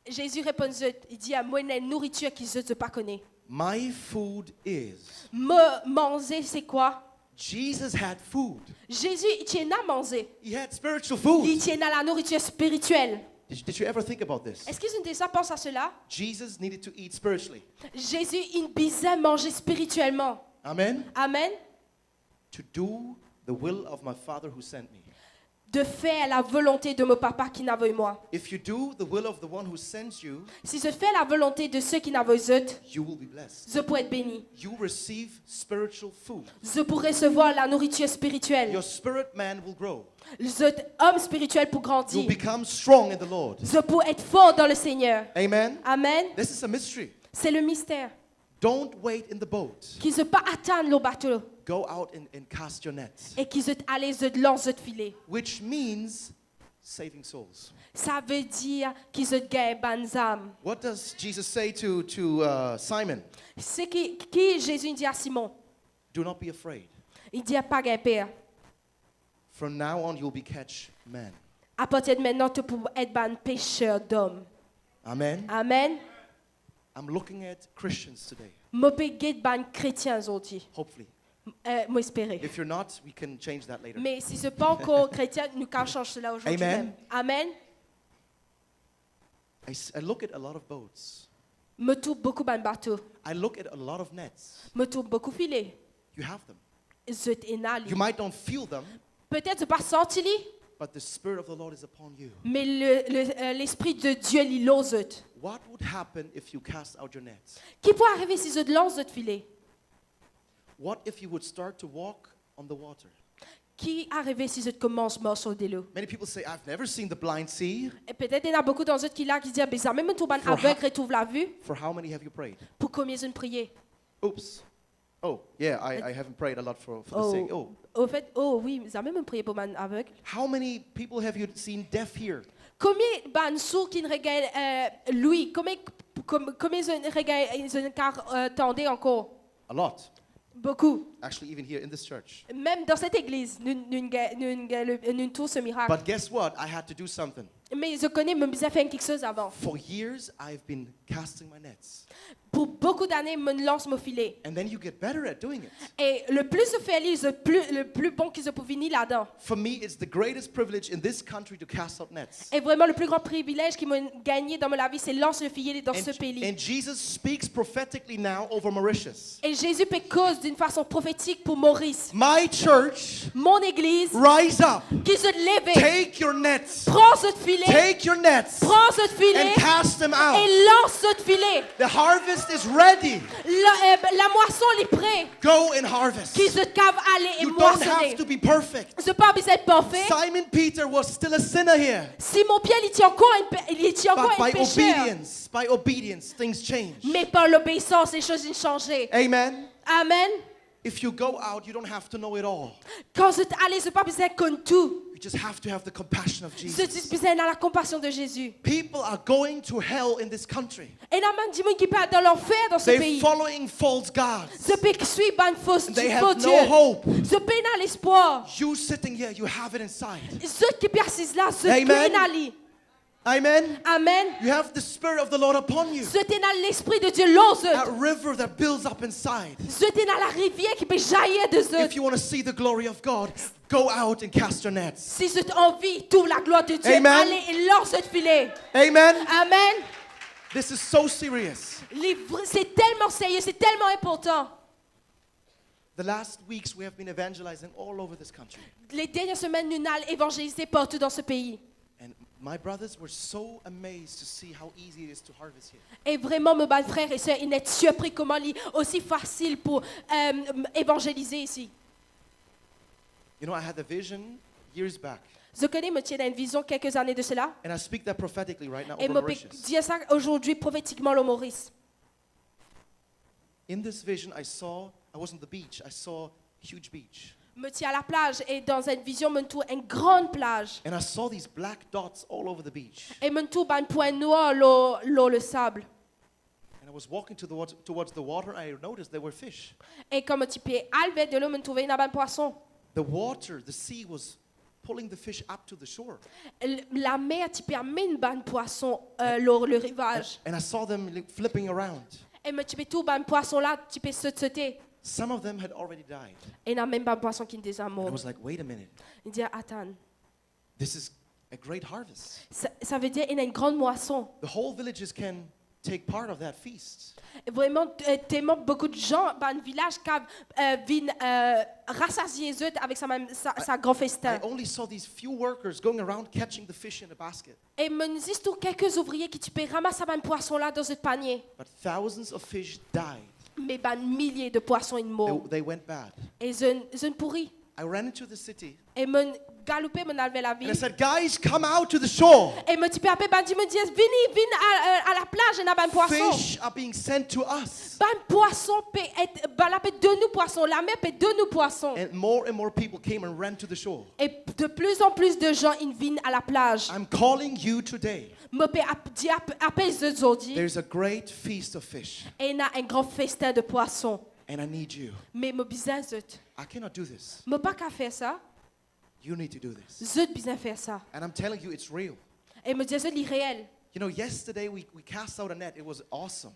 Jésus répond, il dit à moi, il y a une nourriture que je ne pas connais. My food is. Manger, c'est quoi? Jesus had food. Jésus, il tient à manger. He had spiritual food. Il tient à la nourriture spirituelle. Did you ever think about this? Est-ce qu'ils ont déjà pensé à cela? Jesus needed to eat spiritually. Jésus, il visait manger spirituellement. Amen. Amen. To do the will of my Father who sent me. De faire la volonté de mon papa qui n'avait moi. If you do the will of the one who sends you, Si je fais la volonté de ceux qui n'avaient eux, you will be blessed. je peux être béni. You receive spiritual food. Je pourrai recevoir la nourriture spirituelle. Your spirit man will grow. L'homme spirituel pour You'll grandir. become strong in the Lord. Je peux être fort dans le Seigneur. Amen. Amen. This is a mystery. C'est le mystère. Don't wait in the boat. Qui ne pas attendre le bateau. Go out and cast your nets. Et qui aller se lancer de filet. Which means saving souls. Ça veut dire qu'ils se gagnent bonnes âmes. What does Jesus say to Simon? C'est qui Jésus dit à Simon. Do not be afraid. Il dit à pas gagner peur. From now on, you'll be catch men. À partir de maintenant, tu peux être un pêcheur d'hommes. Amen. Amen. I'm looking at Christians today. Je peux être un chrétien aujourd'hui. Hopefully. Moi espérer. If you're not, we can change that later. Mais si ce n'est pas encore chrétien, nous pouvons changer cela aujourd'hui Amen. même. Amen. I look at a lot of boats. Me trouve beaucoup de bateaux. I look at a lot of nets. Me trouve beaucoup de filets. You have them. Je t'ai You might not feel them, Peut-être pas senti, but the Spirit of the Lord is upon you. mais l'Esprit de Dieu lui lance. What would happen if you cast out your nets? Qui peut arriver si je lance notre filet? What if you would start to walk on the water? Qui arrive si je commence à marcher de l'eau? Many people say, I've never seen the blind see. Et peut-être il y en a beaucoup dans eux qui là qui disent, ça même tout ban For aveugle retrouve la vue. For how many have you prayed? Pour combien ils ont prié? Oops. Oh, yeah, I haven't prayed a lot for the sick. Oh. Au fait, oui, ils ont même prié pour man aveugle. How many people have you seen deaf here? Combien ban sourds qui ne regardent lui? Combien ils ont regardé, ils ont entendu encore? A lot. Beaucoup. Actually, even here in this church. Même dans cette église, nous tous ce miracle. But guess what? I had to do something. Mais je connais, me besoin faire quelque chose avant. For years, I've been casting my nets. Pour beaucoup d'années, je me lance mon filet. And then you get better at doing it. Et le plus je fais, le plus bon que je peux venir là-dedans. For me, it's the greatest privilege in this country to cast out nets. Et vraiment, le plus grand privilège qui m'a gagné dans ma vie, c'est lancer le filet dans ce pays. And Jesus speaks prophetically now over Mauritius. Et Jésus peut cause d'une façon prophétique pour Maurice. My church, Mon église, rise up. qui se lève, Take your nets. prends ce filet, Take your nets prends ce filet and cast them out. et lance ce filet. The harvest is ready. La moisson est prête. Go and harvest. Qui se cave aller et You don't have moissonner. to be perfect. Ce pas besoin d'être parfait. Simon Peter was still a sinner here. Simon Pierre, il tient encore But un by pécheur. obedience, things change. Mais par l'obéissance, les choses ont changé. Amen. Amen. if you go out, you don't have to know it all. Quand vous allez, vous pas besoin de tout. You just have to have the compassion of Vous Jesus. avez besoin de la compassion de Jésus. People are going to hell in this country. Et la même monde qui parle dans l'enfer dans ce They're pays. following false gods. Ce pays qui suit ban faux They faux have Dieu. no hope. Ce pays n'a l'espoir. You sitting here, you have it inside. Ceux qui persistent là, ce Amen. pays n'a li. Amen. Amen. You have the Spirit of the Lord upon you. Ce qui n'a l'esprit de Dieu l'ose. That river that builds up inside. Ce qui n'a la rivière qui peut jaillir de eux. If you want to see the glory of God, go out and cast your nets. Si vous avez envie, tout la gloire de Dieu, Amen. allez et lance ce filet. Amen. Amen. This is so serious. C'est tellement sérieux, c'est tellement important. The last weeks we have been evangelizing all over this country. Les dernières semaines, nous allons évangéliser partout dans ce pays. And my brothers were so amazed to see how easy it is to harvest here. Et vraiment, mes bons frères et sœurs, ils sont surpris comment il est aussi facile pour évangéliser ici. You know, I had a vision years back, Je connais, me tient dans une vision quelques années de cela. and I speak that prophetically right now Et over me peux Mauritius. dire ça aujourd'hui prophétiquement, le Maurice. In this vision, I was on the beach. I saw a huge beach. Me tient à la plage et dans une vision, me trouve une grande plage. And I saw these black dots all over the beach. Et me trouve un point noir, le sable. And I was walking towards the water, and I noticed there were fish. Et comme tu peux enlever de l'eau, me trouve un poisson. The water, the sea was pulling the fish up to the shore. La mer, tu peux amener un poisson le rivage. And I saw them flipping around. Et me tu peux tout un poisson là, tu peux sauter. Some of them had already died. Et il n'y a même pas un poisson qui est déjà And I mort. was like, wait a minute. Il dit, attends, This is a great harvest. ça veut dire qu'il y a une grande moisson. The whole villages can take part of that feast. Vraiment, tellement beaucoup de gens dans le village qui viennent rassasier eux avec sa grand I festin. only saw these few workers going around catching the fish in a basket. Et il existe quelques ouvriers qui tu peux ramasser un poisson là dans ce panier. But thousands of fish died. Mais ben milliers de poissons ils morts. They went bad. Et je pourris. I ran into the city Et me galopé me enlevé la and ville. I said, guys, come out to the shore. Et me type après bandit me dit viens à la plage et n'a pas un poisson. Fish are being sent to us. Un poisson peut être la peut de nous poissons, la mer peut de nous poissons. And more people came and ran to the shore. Et de plus en plus de gens ils viennent à la plage. I'm calling you today. Me peut dire appelle aujourd'hui. There's a great feast of fish, Et il y a un grand festin de poissons. and I need you. Mais me besoin I cannot do this. me pas qu'à faire ça. You need to do this. Je besoin faire ça. And I'm telling you, it's real. Et me dire c'est réel. You know, yesterday we cast out a net. It was awesome.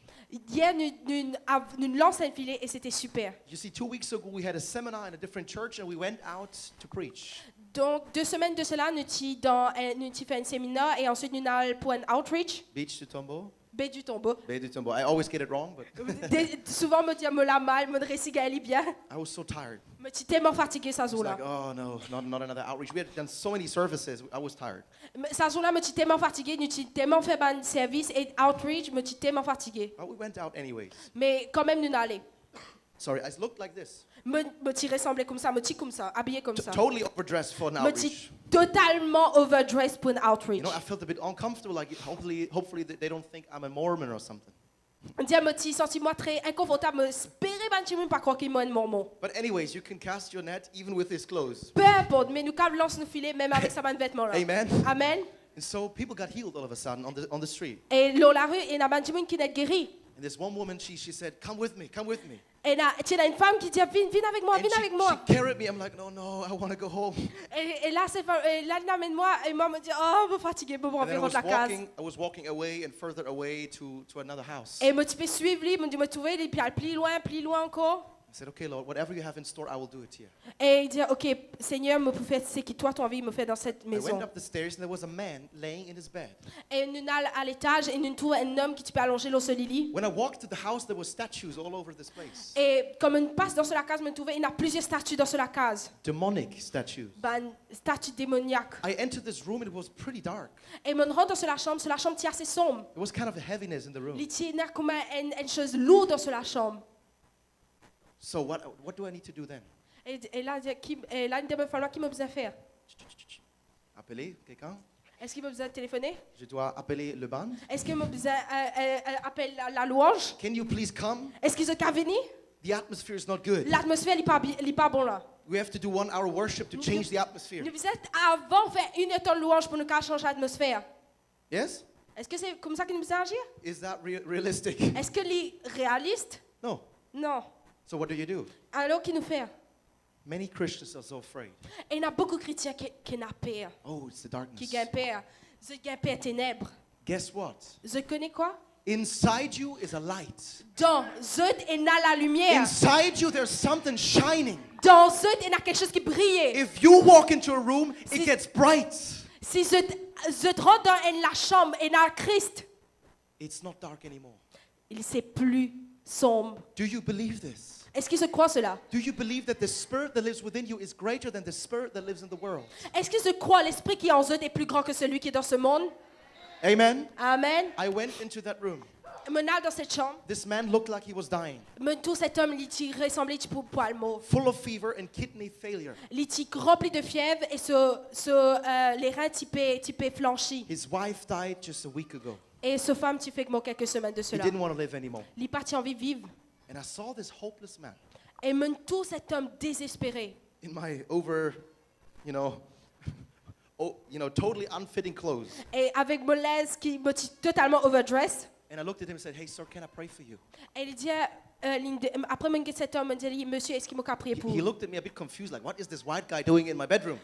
Hier nous lançons un filet et c'était super. You see, 2 weeks ago we had a seminar in a different church, and we went out to preach. Donc 2 semaines de cela nous avons fait un séminaire et ensuite nous allons pour un outreach. Beach to Tombo. Baie du Tombeau. Bay du Tombo. I always get it wrong, but Souvent me dit me la mal, me récit bien. I was so tired. Me suis tellement fatigué ça I was jour-là. like, oh no, not another outreach. We had done so many services. I was tired. Ça jour-là me suis tellement fatigué, nous avons tellement fait un service et outreach, me suis tellement fatigué. But we went out anyways. Mais quand même nous allons. Sorry, I looked like this. Me ressemblait comme ça, me suis comme ça, habillé comme ça. Totally overdressed for an Me outreach. suis totalement overdressed pour un outreach. You know, I felt a bit uncomfortable. Like, hopefully they don't think I'm a Mormon or something. Me suis senti moi très inconfortable, me espérer ben tu pas croire qu'il m'a un mormon. But anyways, you can cast your net even with his clothes. Peu importe, mais nous quand lance nos filets même avec sa ban vêtements là. Amen. Amen. And so people got healed all of a sudden on the street. Et dans la rue, il y a un qui est guéri. And this one woman, she said, come with me, come with me. Et là, il y a une femme qui dit viens avec moi, And viens avec moi. she carried me. I'm like, no, I want to go home. Et là, elle amène moi et moi me dit je suis fatigué pour And then revenir de la case. I was walking away and further away to another house. Et moi tu peux suivre lui, me dit me trouver et puis aller plus loin encore. I said, okay, Lord, whatever you have in store, I will do it here. Et il dit OK, Seigneur, me pour faire ce que toi tu as envie me faire dans cette I maison. went up the stairs and there was a man laying in his bed. Et nous allons à l'étage et nous trouvons un homme qui tu peux allonger dans ce lit. When I walked to the house, there were statues all over this place. Et comme on passe dans la case, me trouver il y a plusieurs statues dans la case. Demonic statues. Ben statues démoniaques. I entered this room and it was pretty dark. Et mon rentre dans la chambre qui est assez sombre. There was kind of a heaviness in the room. Il y a comme une chose lourde dans la chambre. So what do I need to do then? Et là, il va falloir qu'il me besoin faire. Appeler quelqu'un? Est-ce qu'il me besoin de téléphoner? Je dois appeler le band? Est-ce qu'il me besoin appeler la louange? Can you please come? Est-ce qu'ils ont qu'à venir? the atmosphere is not good. L'atmosphère n'est pas bon là. We have to do 1 hour worship to change the atmosphere. Nous êtes avant faire une heure de louange pour nous changer l'atmosphère. Yes? Est-ce que c'est comme ça que nous faisons agir? Is that realistic? Est-ce que les réalistes? No. Non. So what do? Alors, qui nous fait? Many Christians are so afraid. Et il y a beaucoup de chrétiens qui ont peur, Oh, it's the qui darkness. ont peur. Ils ont peur ténèbres. Guess what? Vous connaissez quoi? Inside you is a light. Dans eux, il y a la lumière. Inside you, there's something shining. Dans eux, il y a quelque chose qui brille. If you walk into a room, it Si- gets bright. Si je rentre dans la chambre et dans Christ, It's not dark anymore. il c'est plus sombre. Do you believe this? Est-ce qu'ils se croient cela? Do you believe that the spirit that lives within you is greater than the spirit that lives in the world? Est-ce qu'ils se croient l'esprit qui est en eux est plus grand que celui qui est dans ce monde? Amen. Amen. I went into that room. Maintenant dans cette chambre, This man looked like he was dying, tout cet homme il ressemblait pour poil mauve. full of fever and kidney failure. Il était rempli de fièvre et les reins typés flanchis. His wife died just a week ago. Et sa femme tu fait quelques semaines de He cela. didn't want to live anymore. Il est parti en vie vive. And I saw this hopeless man Et tout cet homme désespéré. in my totally unfitting clothes. Et avec mon laisse qui me totalement overdressed. And I looked at him and said, "Hey, sir, can I pray for you?" Et il dit, après cet homme me dit, monsieur, est-ce qu'il m'a prier pour He vous? looked at me a bit confused, like, "What is this white guy doing in my bedroom?"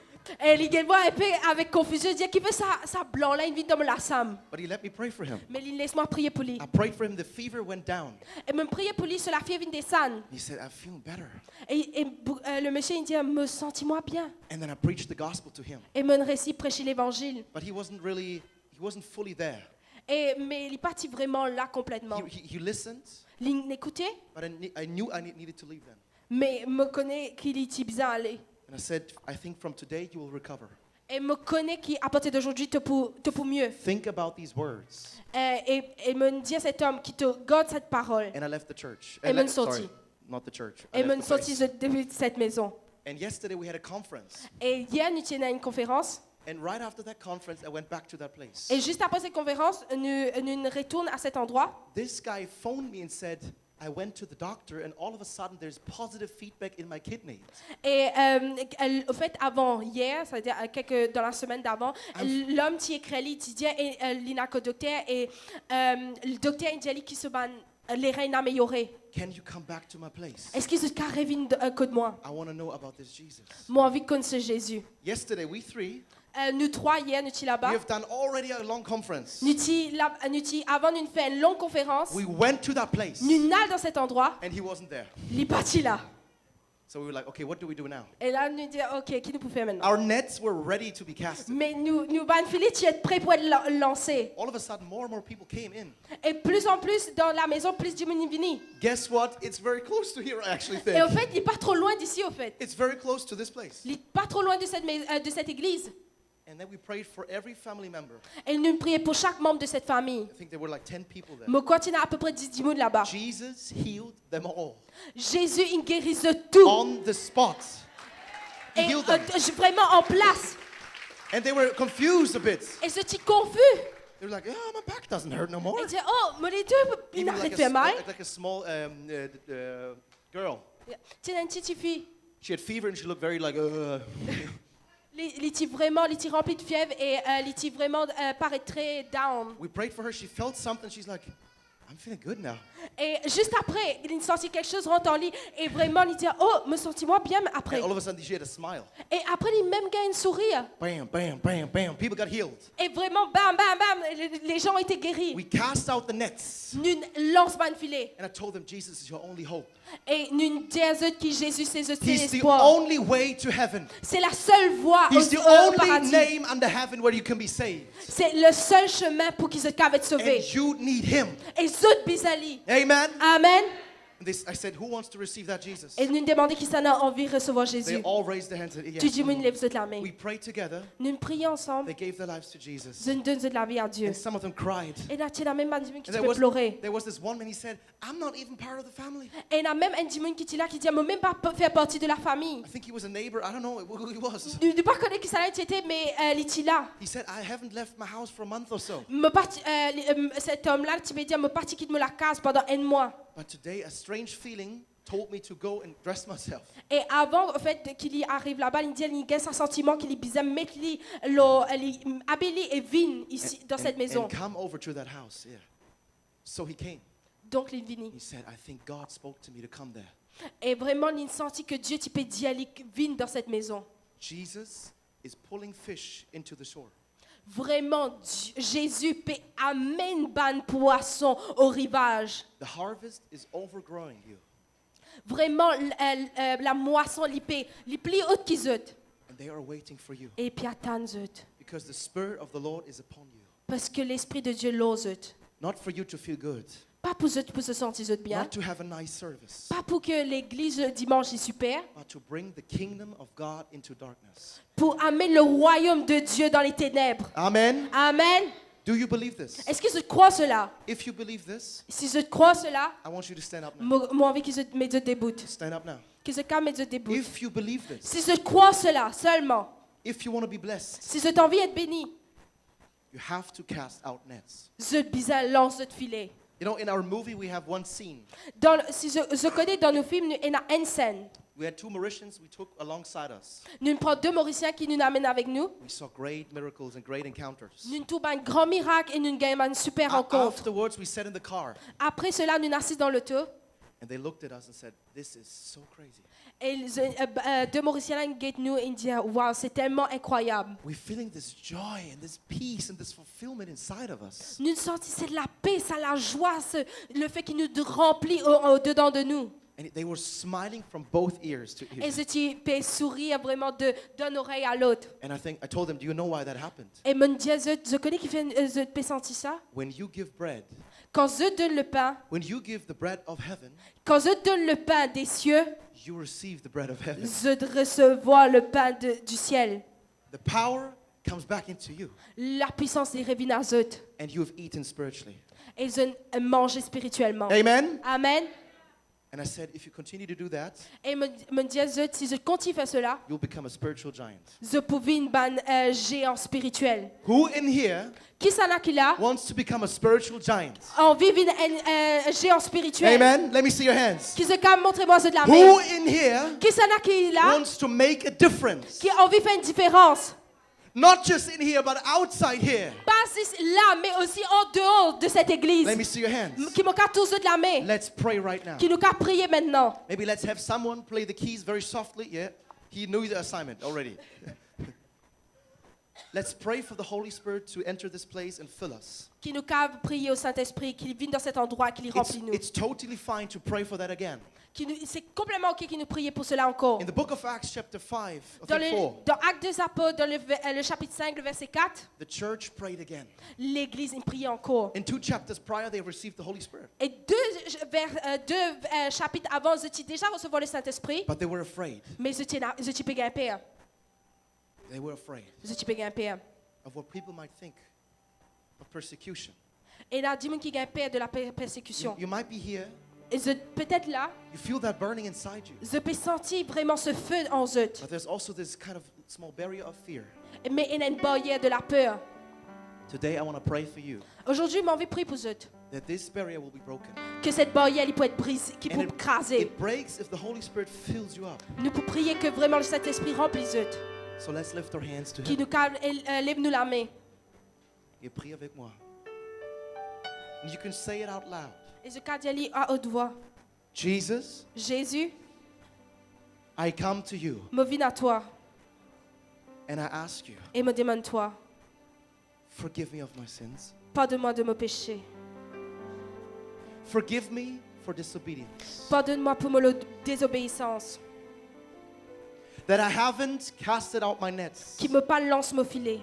Et il dit, un peu avec confusion, il dit, qui veut ça blanc là, il vit dans la sam. But he let me pray for him. Mais il laisse-moi prier pour lui. I prayed for him. The fever went down. Et me prier pour lui sur la fièvre descend. He said, "I feel better." Et le monsieur, il dit, me sens-moi bien. And then I preached the gospel to him. Et me récit prêcher l'évangile. But he wasn't fully there. Mais il est parti vraiment là complètement. He listened, Il écoutait, but I knew I needed to leave then. mais me connaît qu'il était bizarre aller. And I said, "I think from today you will recover. Et me connaît qu'à partir d'aujourd'hui, te pour mieux. Think about these words." Et me dit à cet homme qui te garde cette parole. And I left the church. Et me Sorry, sorti. not the church. I Et me left the sorti place. de début de cette maison. And yesterday we had a conference. Et hier, nous tenions une conférence. And right after that conference, I went back to that place. Et juste après cette conférence, nous retournons à cet endroit. This guy phoned me and said, "I went to the doctor and all of a sudden there's positive feedback in my kidney." Et au fait, avant hier, c'est-à-dire dans la semaine d'avant, l'homme qui écrit, il dit, il n'a que docteur, et le docteur il dit qu'il se bat les reins améliorés. Can you come back to my place? Est-ce qu'il se carrévine que de moi? I want to know about this Jesus. Moi, envie de connaître Jésus. Yesterday, we three, Nous trois, hier, nous étions we là-bas. have done already a long conference. Avant, nous fait une longue conférence. We went to that place Nous allons dans cet endroit. and he wasn't there. Il est parti là. So we were like, "Okay, what do we do now?" Et là, nous disons, OK, qui nous peut faire maintenant? Our nets were ready to be casted. Mais nous filet, tu es prêt pour être lancé. All of a sudden, more and more people came in. Et plus en plus, dans la maison, plus du monde est venu. Guess what? It's very close to here, I actually Et au think. fait, il n'est pas trop loin d'ici, au fait. It's very close to this place. Il n'est pas trop loin de cette église. And then we prayed for every family member. Et nous prions pour chaque membre de cette famille. I think there were like 10 people there. Me continue à peu près 10 monde là-bas. Jesus healed them all Jésus, il guérit de tout. on the spot. He Et healed them. vraiment en place. And they were confused a bit. Et ce petit confus. They were like, "Oh, my back doesn't hurt no more." Il dit, oh, mais les deux, il Even n'arrête like pas mal. like a small girl. Tiens, une petite fille. She had fever and she looked very like, Il était vraiment, il était rempli de fièvre et il était vraiment paraît très down. We prayed for her. She felt something. She's like, "I'm feeling good now." Et juste après, il sentit quelque chose rentre en lui et vraiment il dit, oh, me sentis-moi bien après. And all of a sudden, she had a smile. Et après, il même gagne un sourire. Bam, bam, bam, bam. People got healed. Et vraiment, bam, bam, bam, les gens ont été guéris. We cast out the nets. Nous lançons un filet. And I told them, Jesus is your only hope. Et nous disons que Jésus, c'est He's the l'espoir. only way to heaven. C'est la seule voie He's the au only paradis. name under heaven where you can be saved. C'est le seul chemin pour qu'ils se cavent être sauvés. And you need him. Et zot bisali. Amen. Amen. And I said, who wants to receive that Jesus? Et nous demandons qui s'en a envie de recevoir They Jésus. all raised their hands and said, Tu yes. dis, nous lève la main. We prayed together. Nous prions ensemble. They gave their lives to Jesus. Nous donnons de la vie à Dieu. And some of them cried. Et là, tu as la même individu qui And te there fait pleurer. was this one man, he said, I'm not even part of the family. Et il y a même individu qui est là qui dit, moi même pas faire partie de la famille. I think he was a neighbor. I don't know who he was. Je ne pas connaître qui ça était, mais il était là. He said, I haven't left my house for a month or so. Cet homme-là, tu me dit, me parti quitte me la case pendant un mois. But today, a strange feeling told me to go and dress myself. Et avant, en fait, qu'il y arrive là-bas, il dit qu'il y a un sentiment qu'il y a mettre habillé et vin ici dans cette maison. And come over to that house. Yeah. So he came. Donc il vini. He said, I think God spoke to me to come there. Et vraiment, il senti que Dieu t'y peut d'y aller vin dans cette maison. Jesus is pulling fish into the shore. Vraiment, Jésus peut amener ban poisson au rivage. The harvest is overgrowing you. Vraiment, la moisson li plie haute qui zut. And they are waiting for you. Et puis attend zut. Because the Spirit of the Lord is upon you. Parce que l'Esprit de Dieu l'ose. Not for you to feel good. Pas pour se sentir bien. Not to have a nice service. Pas pour que l'église dimanche est super. But to bring the kingdom of God into darkness. Pour amener le royaume de Dieu dans les ténèbres. Amen. Amen. Do you believe this? Est-ce que je crois cela? If you believe this, Si je crois cela, I want you to stand up now. moi envie que je me debout. Stand up now. Que je calme me debout. If you believe this, Si je crois cela seulement, if you want to be blessed, si je t'envie d'être béni, you have to cast out nets. je bizarre lance de filet. You know, in our movie, we have one scene. Si je connais dans nos films, il y a une scène. We had two Mauritians we took alongside us. Nous prenons 2 Mauriciens qui nous amènent avec nous. We saw great miracles and great encounters. Nous trouvons un grand miracle et nous gagnons une super rencontre. Afterwards, we sat in the car, Après cela, nous assis dans l'auto. and they looked at us and said, "This is so crazy. Et 2 Mauriciens là, nous ils disent, waouh, c'est tellement incroyable. We're feeling this joy and this peace and this fulfillment inside of us." Nous sentons c'est de la paix, c'est la joie, le fait qu'il nous remplit au-dedans de nous. And they were smiling from both ears to Et ear. je peux sourire vraiment d'une oreille à l'autre. And I told them, "Do you know why that happened? Et me dit, je connais qui fait, je peux sentir ça. When you give bread, Quand je donne le pain, when you give the bread of heaven, quand je donne le pain des cieux, you receive the bread of heaven. je recevoir le pain du ciel. The power comes back into you, La puissance est revenue à eux. and you have eaten spiritually." Et je mange spirituellement. Amen. Amen. And I said, if you continue to do that, Et me dit, si je continue à faire cela, you'll become a spiritual giant. je pouvais une ban géant spirituel. Who in here Qui ça là qui là? wants to become a spiritual giant? On vit un géant spirituel. Amen. Let me see your hands. Qui se calme, montrez-moi ceux de la Who main. in here Qui ça là qui là? wants to make a difference? Qui a envie de faire une différence. Not just in here, but outside here. Pas là, mais aussi en dehors de cette église. Let me see your hands. Qui m'ont qu'à tous de la main. Let's pray right now. Qui nous qu'à prier maintenant. Maybe let's have someone play the keys very softly. Yeah, he knew the assignment already. Let's pray for the Holy Spirit to enter this place and fill us. Qui nous qu'à prier au Saint-Esprit, qu'il vienne dans cet endroit, qu'il remplit nous. It's totally fine to pray for that again. C'est complètement ok qu'il nous prie pour cela encore. In the book of Acts chapter 5, Dans 4, dans Actes des Apôtres, dans le chapitre 5, le verset 4, the church prayed again. l'église prie encore. In 2 chapters prior, they received the Holy Spirit. Et deux chapitres avant, je t'ai déjà recevoir le Saint-Esprit, But they were afraid. mais je t'ai pas gagné. They were afraid Je t'ai pas gagné. of what people might think of persecution. Et là, dis-moi qui gagne peur de la persécution. You might be here. Et peut-être là, You feel that burning inside you. je peux sentir vraiment ce feu en eux. But there's also this kind of small barrier of fear. Mais il y a une barrière de la peur. Today, I want to pray for you Aujourd'hui, je m'en vais prier pour eux. that this barrier will be broken. Que cette barrière, elle peut être brisée, qui And peut écraser. it breaks if the Holy Spirit fills you up. Nous pouvons prier que vraiment le Saint-Esprit remplisse eux. So let's lift our hands to Qui Him. nous calme et lève-nous la main. Et prie avec moi. And you can say it out loud. Et je dis à haute voix. Jesus, Jésus, I come to you me viens à toi and I ask you, et me demande toi. forgive me of my sins. Pardonne-moi de mes péchés. Forgive me for disobedience. Pardonne-moi pour ma désobéissance. That I haven't casted out my nets. Qui me pas lance mon filet.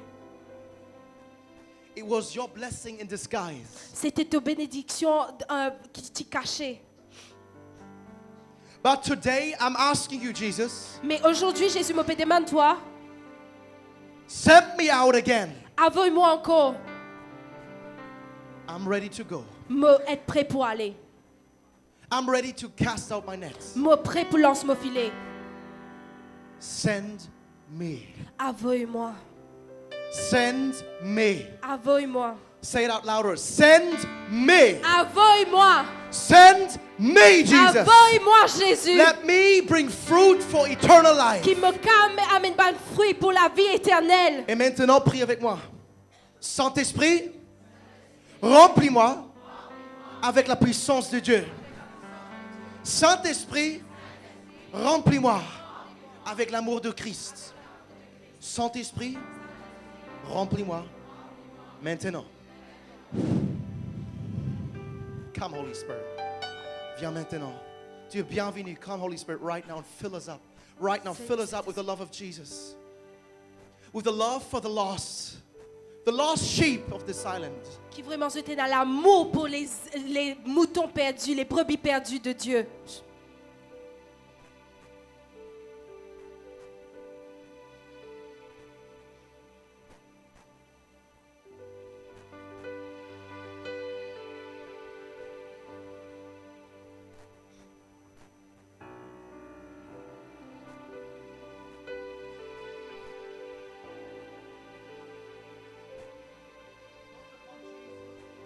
It was your blessing in disguise. C'était ta bénédiction qui t'y cachait. But today I'm asking you, Jesus, Mais aujourd'hui, Jésus me demande toi. send me out again. Envoie-moi encore. I'm ready to go. Me être prêt pour aller. I'm ready to cast out my nets. Me prêt pour lancer mon filet. Send me. Envoie-moi. Send me. Envoie-moi. Say it out louder. Send me. Envoie-moi. Send me, Jesus. Envoie-moi, Jésus. Let me bring fruit for eternal life. Qui me calme et amène pas de fruits pour la vie éternelle. Et maintenant, prie avec moi. Saint-Esprit, remplis-moi avec la puissance de Dieu. Saint-Esprit, remplis-moi avec l'amour de Christ. Saint-Esprit, remplis-moi maintenant. Come, Holy Spirit. Viens maintenant. Dieu, bienvenue. Come, Holy Spirit, right now and fill us up. Right now, fill us up with the love of Jesus. With the love for the lost sheep of this island. Qui vraiment était dans l'amour pour les moutons perdus, les brebis perdues de Dieu.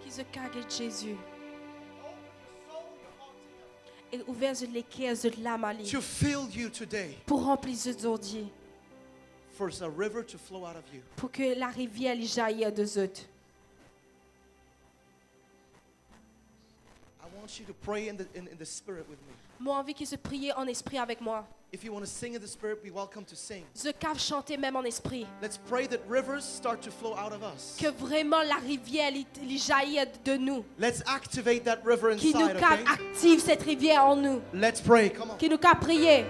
Qui se cague de Jésus. Et ouvert les caisses de l'âme à lui. To fill you today. Pour remplir ce zordier. For a river to flow out of you. Pour que la rivière jaillisse de eux. I want you to pray in the spirit with me. Moi envie qu'ils se prient en esprit avec moi. If you want to sing in the spirit, be welcome to sing. Je cave chanter même en esprit. Let's pray that rivers start to flow out of us. Que vraiment la rivière jaillisse de nous. Let's activate that river Qui nous inside, cave okay? active cette rivière en nous. Let's pray, come on. Qui nous cave prier.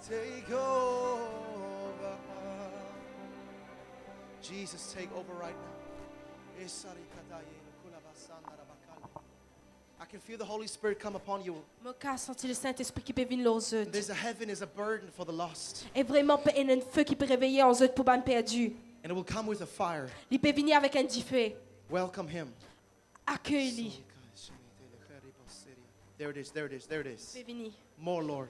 Take over. Jesus, take over right now. I can feel the Holy Spirit come upon you. Moi quand senti le Saint-Esprit qui peut venir aux eux. There's a heaven is a burden for the lost. Et vraiment il y a un feu qui peut réveiller aux eux pour les perdus. And it will come with a fire. Il peut venir avec un feu. Welcome him. Accueille-le. There it is, there it is, there it Il is. peut venir. More, Lord.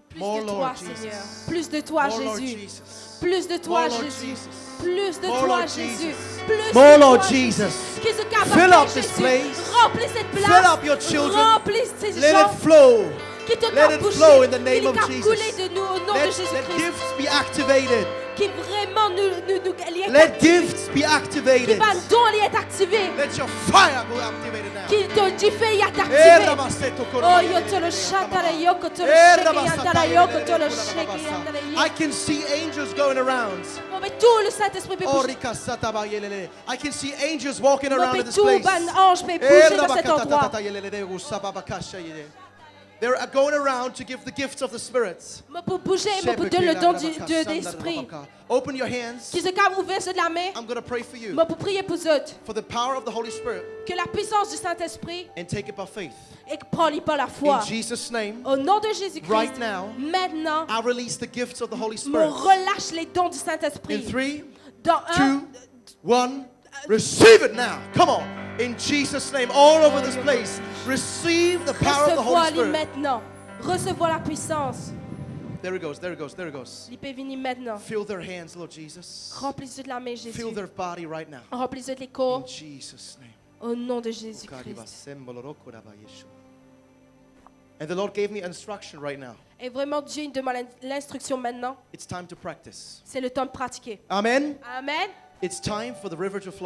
Plus More, de toi, Lord Seigneur. Jesus. Plus de toi, More, Lord Jésus. Jesus. Plus de toi, More, Lord Jésus. Jesus. Plus de More, toi, Lord Jésus. Jesus. Plus More, de Lord toi, Jesus. Qui se capable Fill up Jésus. this place. Remplis cette place. Fill up your children. Remplis ces Let gens it flow. qui te Let capent it boucher. flow in the name of Qui couler Jesus. de nous au nom de Let Jésus-Christ. gifts be activated. Qui vraiment nous Let gifts be qui activated. va don être activé. Let your fire be activated now. Qui te dit fait y activé. Oh, yo te lo shatara yoko te lo shake yantara yoko te lo shake yantara I yoko. can see angels going around. Mon mais tout le Saint-Esprit peut bouger. I can see angels walking Mon around mais in this tout place. ban ange peut bouger dans cet endroit. They're going around to give the gifts of the spirits. Mon pour bouger, mon pour donner le don de l'esprit. Open your hands. Qui se capable ouvrir de la main. I'm going to pray for you. Mon pour prier pour eux. For the power of the Holy Spirit. Que la puissance du Saint-Esprit And take it by faith. et prends-le par la foi. In Jesus' name. Au nom de Jésus-Christ. Right now. Maintenant. I release the gifts of the Holy Me Spirit. relâche les dons du Saint-Esprit. In 3, Dans 2, 1. Receive it now. Come on. In Jesus' name. All over this place. Receive the power of the Holy Recevoir-le Spirit. maintenant. Recevoir la puissance. There it goes. There it goes. There it goes. Il peut venir maintenant. Fill their hands, Lord Jesus. Remplis-le de la main, Jésus. Fill their body right now. Remplis-le de les In corps. Jesus' name. Au nom de Jésus-Christ. And the Lord gave me instruction right now. Et vraiment, Dieu nous demande l'instruction maintenant. It's time to practice. C'est le temps de pratiquer. Amen. Amen. It's time for the river to flow.